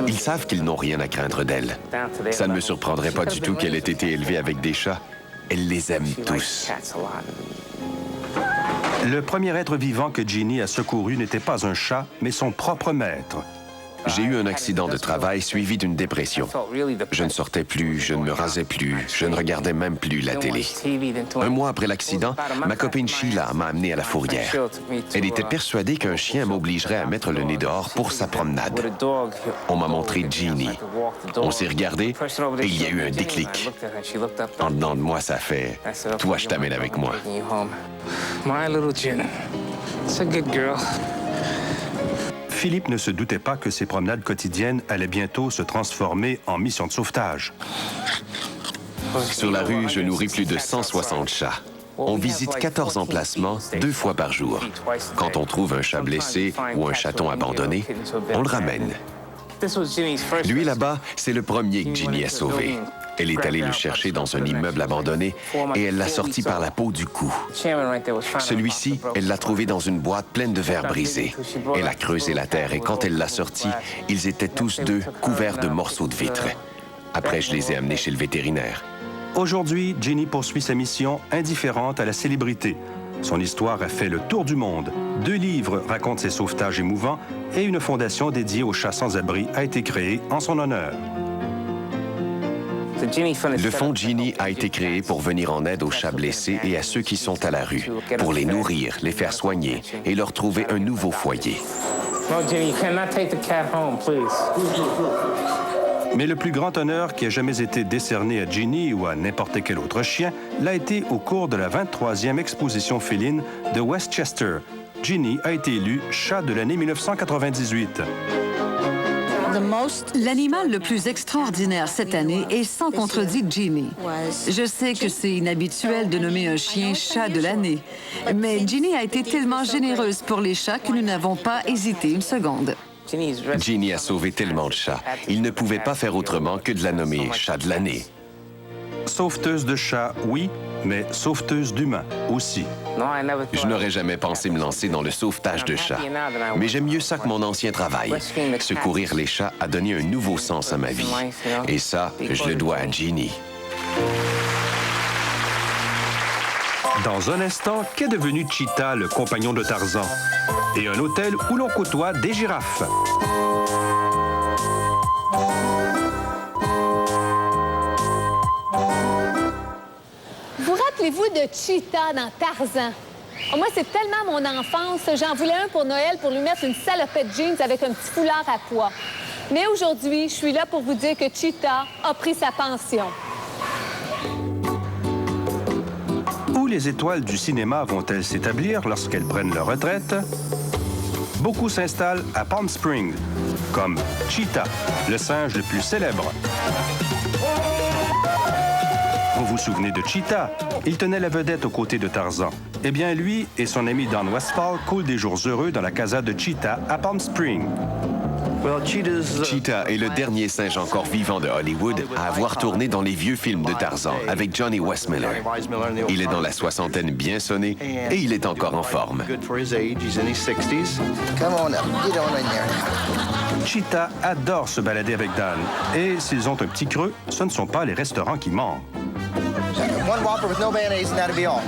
Ils savent qu'ils n'ont rien à craindre d'elle. Ça ne me surprendrait pas du tout qu'elle ait été élevée avec des chats. Elle les aime tous. Le premier être vivant que Ginny a secouru n'était pas un chat, mais son propre maître. J'ai eu un accident de travail suivi d'une dépression. Je ne sortais plus, je ne me rasais plus, je ne regardais même plus la télé. Un mois après l'accident, ma copine Sheila m'a amené à la fourrière. Elle était persuadée qu'un chien m'obligerait à mettre le nez dehors pour sa promenade. On m'a montré Ginny. On s'est regardé et il y a eu un déclic. En dedans de moi, ça fait « Toi, je t'amène avec moi. » My little Ginny. It's a good girl. Philippe ne se doutait pas que ses promenades quotidiennes allaient bientôt se transformer en mission de sauvetage. Sur la rue, je nourris plus de 160 chats. On visite 14 emplacements 2 fois par jour. Quand on trouve un chat blessé ou un chaton abandonné, on le ramène. Lui, là-bas, c'est le premier que Ginny a sauvé. Elle est allée le chercher dans un immeuble abandonné et elle l'a sorti par la peau du cou. Celui-ci, elle l'a trouvé dans une boîte pleine de verres brisés. Elle a creusé la terre et quand elle l'a sorti, ils étaient tous deux couverts de morceaux de vitre. Après, je les ai amenés chez le vétérinaire. Aujourd'hui, Ginny poursuit sa mission indifférente à la célébrité. Son histoire a fait le tour du monde. 2 livres racontent ses sauvetages émouvants et une fondation dédiée aux chats sans-abri a été créée en son honneur. Le fonds Ginny a été créé pour venir en aide aux chats blessés et à ceux qui sont à la rue, pour les nourrir, les faire soigner et leur trouver un nouveau foyer. Mais le plus grand honneur qui a jamais été décerné à Ginny ou à n'importe quel autre chien l'a été au cours de la 23e exposition féline de Westchester. Ginny a été élue chat de l'année 1998. L'animal le plus extraordinaire cette année est sans contredit Ginny. Je sais que c'est inhabituel de nommer un chien chat de l'année, mais Ginny a été tellement généreuse pour les chats que nous n'avons pas hésité une seconde. Ginny a sauvé tellement de chats. Il ne pouvait pas faire autrement que de la nommer chat de l'année. Sauveteuse de chats, oui, mais sauveteuse d'humains aussi. Je n'aurais jamais pensé me lancer dans le sauvetage de chats. Mais j'aime mieux ça que mon ancien travail. Secourir les chats a donné un nouveau sens à ma vie. Et ça, je le dois à Ginny. Dans un instant, qu'est devenu Cheetah, le compagnon de Tarzan? Et un hôtel où l'on côtoie des girafes. Vous rappelez-vous de Cheetah dans Tarzan? Oh, moi, c'est tellement mon enfance. J'en voulais un pour Noël pour lui mettre une salopette jeans avec un petit foulard à pois. Mais aujourd'hui, je suis là pour vous dire que Cheetah a pris sa pension. Où les étoiles du cinéma vont-elles s'établir lorsqu'elles prennent leur retraite? Beaucoup s'installent à Palm Springs, comme Cheetah, le singe le plus célèbre. Vous vous souvenez de Cheetah? Il tenait la vedette aux côtés de Tarzan. Eh bien, lui et son ami Don Westfall coulent des jours heureux dans la casa de Cheetah à Palm Springs. Cheetah est le dernier singe encore vivant de Hollywood à avoir tourné dans les vieux films de Tarzan avec Johnny Weissmuller. Il est dans la soixantaine bien sonnée et il est encore en forme. Cheetah adore se balader avec Dan. Et s'ils ont un petit creux, ce ne sont pas les restaurants qui manquent. One Whopper with no mayonnaise and that'll be all.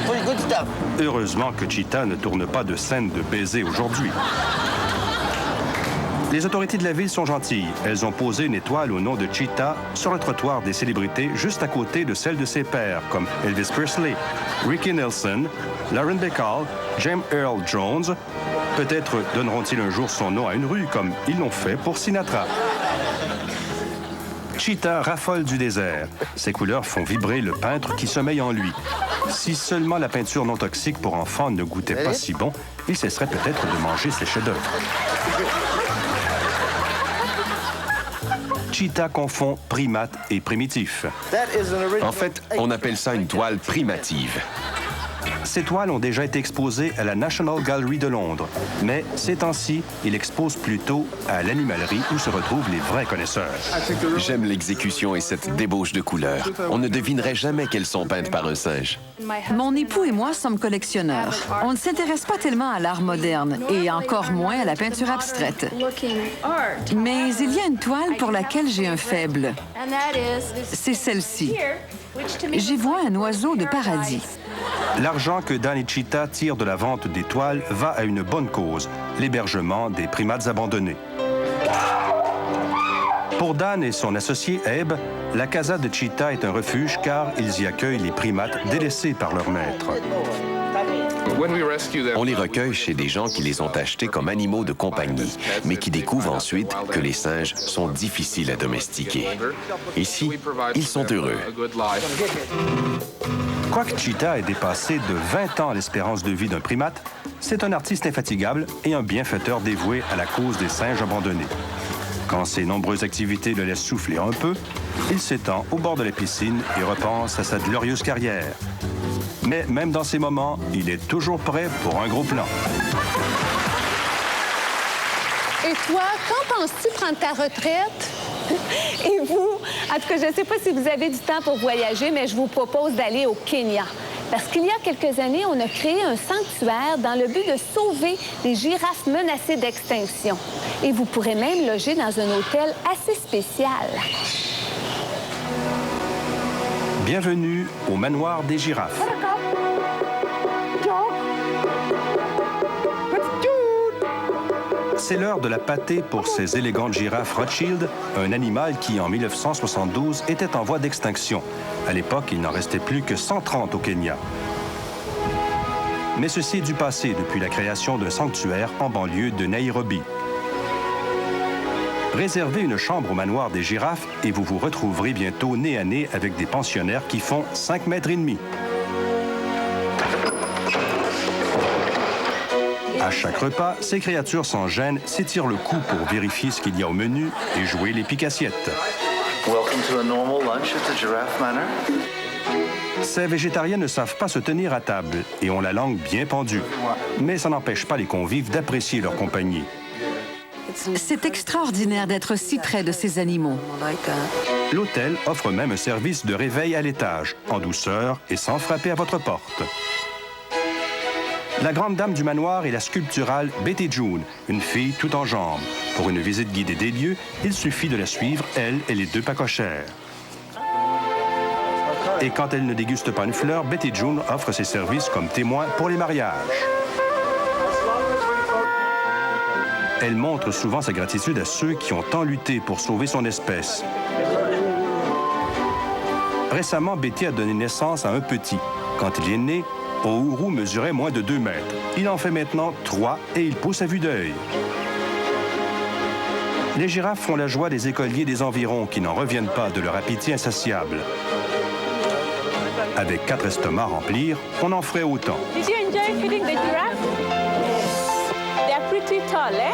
Pretty good stuff. Heureusement que Cheetah ne tourne pas de scène de baiser aujourd'hui. Les autorités de la ville sont gentilles. Elles ont posé une étoile au nom de Cheetah sur le trottoir des célébrités juste à côté de celle de ses pairs, comme Elvis Presley, Ricky Nelson, Lauren Bacall, James Earl Jones. Peut-être donneront-ils un jour son nom à une rue, comme ils l'ont fait pour Sinatra. Cheetah raffole du désert. Ses couleurs font vibrer le peintre qui sommeille en lui. Si seulement la peinture non toxique pour enfants ne goûtait pas si bon, il cesserait peut-être de manger ses chefs-d'œuvre. Cheetah confond primate et primitif. En fait, on appelle ça une toile primative. Ces toiles ont déjà été exposées à la National Gallery de Londres. Mais ces temps-ci, il expose plutôt à l'animalerie où se retrouvent les vrais connaisseurs. J'aime l'exécution et cette débauche de couleurs. On ne devinerait jamais qu'elles sont peintes par un singe. Mon époux et moi sommes collectionneurs. On ne s'intéresse pas tellement à l'art moderne et encore moins à la peinture abstraite. Mais il y a une toile pour laquelle j'ai un faible. C'est celle-ci. J'y vois un oiseau de paradis. L'argent que Dan et Cheetah tirent de la vente des toiles va à une bonne cause, l'hébergement des primates abandonnés. Pour Dan et son associé Abe, la casa de Cheetah est un refuge car ils y accueillent les primates délaissés par leur maître. On les recueille chez des gens qui les ont achetés comme animaux de compagnie, mais qui découvrent ensuite que les singes sont difficiles à domestiquer. Ici, ils sont heureux. Quoique Cheetah ait dépassé de 20 ans l'espérance de vie d'un primate, c'est un artiste infatigable et un bienfaiteur dévoué à la cause des singes abandonnés. Quand ses nombreuses activités le laissent souffler un peu, il s'étend au bord de la piscine et repense à sa glorieuse carrière. Mais même dans ces moments, il est toujours prêt pour un gros plan. Et toi, quand penses-tu prendre ta retraite? Et vous? En tout cas, je ne sais pas si vous avez du temps pour voyager, mais je vous propose d'aller au Kenya. Parce qu'il y a quelques années, on a créé un sanctuaire dans le but de sauver les girafes menacées d'extinction. Et vous pourrez même loger dans un hôtel assez spécial. Bienvenue au manoir des girafes. C'est l'heure de la pâtée pour ces élégantes girafes Rothschild, un animal qui, en 1972, était en voie d'extinction. À l'époque, il n'en restait plus que 130 au Kenya. Mais ceci est du passé depuis la création d'un sanctuaire en banlieue de Nairobi. Réservez une chambre au manoir des girafes et vous vous retrouverez bientôt nez à nez avec des pensionnaires qui font 5,5 mètres. À chaque repas, ces créatures sans gêne s'étirent le cou pour vérifier ce qu'il y a au menu et jouer les pique-assiettes. Ces végétariens ne savent pas se tenir à table et ont la langue bien pendue. Mais ça n'empêche pas les convives d'apprécier leur compagnie. C'est extraordinaire d'être si près de ces animaux. L'hôtel offre même un service de réveil à l'étage, en douceur et sans frapper à votre porte. La grande dame du manoir est la sculpturale Betty June, une fille tout en jambes. Pour une visite guidée des lieux, il suffit de la suivre, elle et les deux pacochères. Et quand elle ne déguste pas une fleur, Betty June offre ses services comme témoin pour les mariages. Elle montre souvent sa gratitude à ceux qui ont tant lutté pour sauver son espèce. Récemment, Betty a donné naissance à un petit. Quand il est né, Ouru mesurait moins de 2 mètres. Il en fait maintenant 3 et il pousse à vue d'œil. Les girafes font la joie des écoliers des environs qui n'en reviennent pas de leur appétit insatiable. Avec 4 estomacs remplis, on en ferait autant. Did you enjoy feeding the giraffe? They are pretty tall, eh?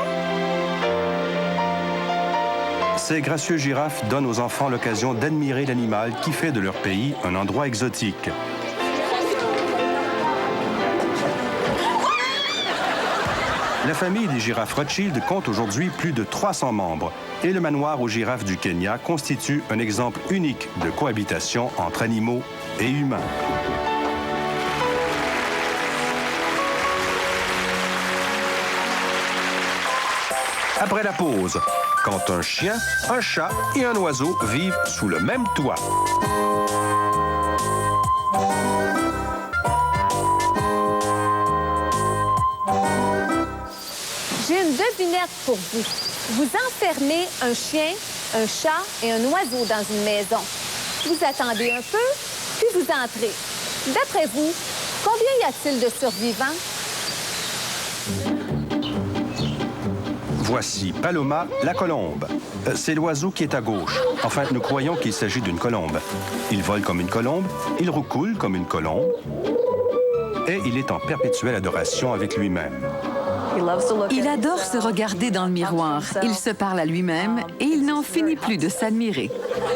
Ces gracieux girafes donnent aux enfants l'occasion d'admirer l'animal qui fait de leur pays un endroit exotique. La famille des girafes Rothschild compte aujourd'hui plus de 300 membres et le manoir aux girafes du Kenya constitue un exemple unique de cohabitation entre animaux et humains. Après la pause, quand un chien, un chat et un oiseau vivent sous le même toit. J'ai une devinette pour vous. Vous enfermez un chien, un chat et un oiseau dans une maison. Vous attendez un peu, puis vous entrez. D'après vous, combien y a-t-il de survivants? Voici Paloma, la colombe. C'est l'oiseau qui est à gauche. Enfin, nous croyons qu'il s'agit d'une colombe. Il vole comme une colombe, il roucoule comme une colombe, et il est en perpétuelle adoration avec lui-même. Il adore se regarder dans le miroir. Il se parle à lui-même et il n'en finit plus de s'admirer.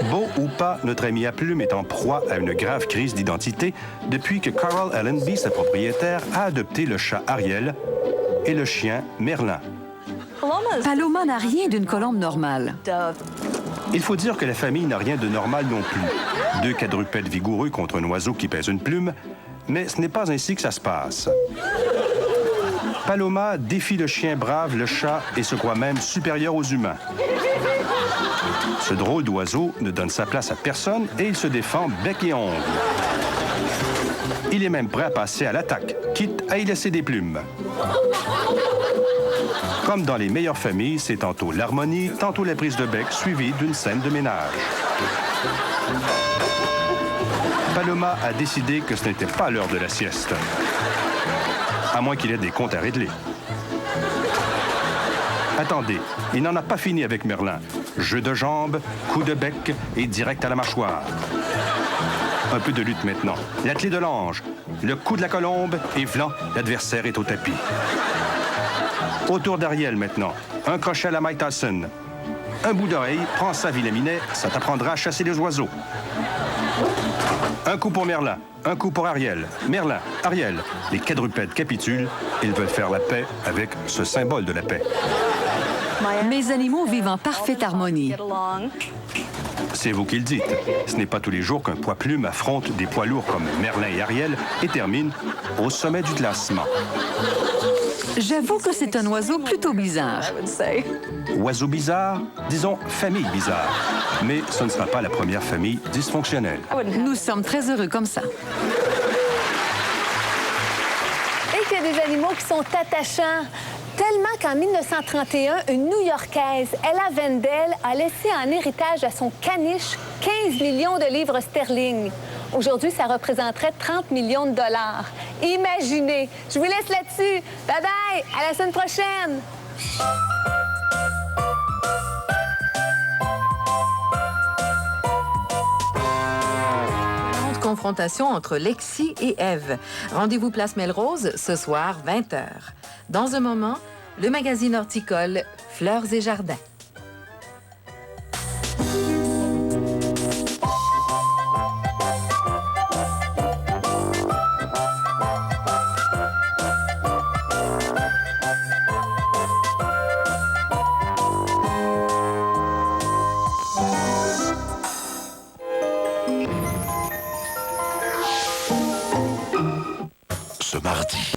Beau ou pas, notre ami à plume est en proie à une grave crise d'identité depuis que Carol Allenby, sa propriétaire, a adopté le chat Ariel et le chien Merlin. Paloma n'a rien d'une colombe normale. Il faut dire que la famille n'a rien de normal non plus. 2 quadrupèdes vigoureux contre un oiseau qui pèse une plume, mais ce n'est pas ainsi que ça se passe. Paloma défie le chien brave, le chat, et se croit même supérieur aux humains. Ce drôle d'oiseau ne donne sa place à personne et il se défend bec et ongles. Il est même prêt à passer à l'attaque, quitte à y laisser des plumes. Comme dans les meilleures familles, c'est tantôt l'harmonie, tantôt la prise de bec, suivie d'une scène de ménage. Paloma a décidé que ce n'était pas l'heure de la sieste. À moins qu'il ait des comptes à régler. Attendez, il n'en a pas fini avec Merlin. Jeu de jambes, coup de bec et direct à la mâchoire. Un peu de lutte maintenant. La clé de l'ange, le coup de la colombe et vlan, l'adversaire est au tapis. Autour d'Ariel maintenant. Un crochet à la Mike Tyson. Un bout d'oreille, prends ça, Villaminet, ça t'apprendra à chasser les oiseaux. Un coup pour Merlin, un coup pour Ariel. Merlin, Ariel, les quadrupèdes capitulent. Ils veulent faire la paix avec ce symbole de la paix. Mes animaux vivent en parfaite harmonie. C'est vous qui le dites. Ce n'est pas tous les jours qu'un poids plume affronte des poids lourds comme Merlin et Ariel et termine au sommet du classement. J'avoue que c'est un oiseau plutôt bizarre. Oiseau bizarre, disons famille bizarre. Mais ce ne sera pas la première famille dysfonctionnelle. Nous sommes très heureux comme ça. Et qu'il y a des animaux qui sont attachants. Tellement qu'en 1931, une New-Yorkaise, Ella Wendell, a laissé en héritage à son caniche 15 millions de livres sterling. Aujourd'hui, ça représenterait 30 millions de dollars. Imaginez! Je vous laisse là-dessus. Bye-bye! À la semaine prochaine! Confrontation entre Lexi et Eve. Rendez-vous place Melrose ce soir, 20h. Dans un moment, le magazine horticole Fleurs et Jardins. Ce mardi,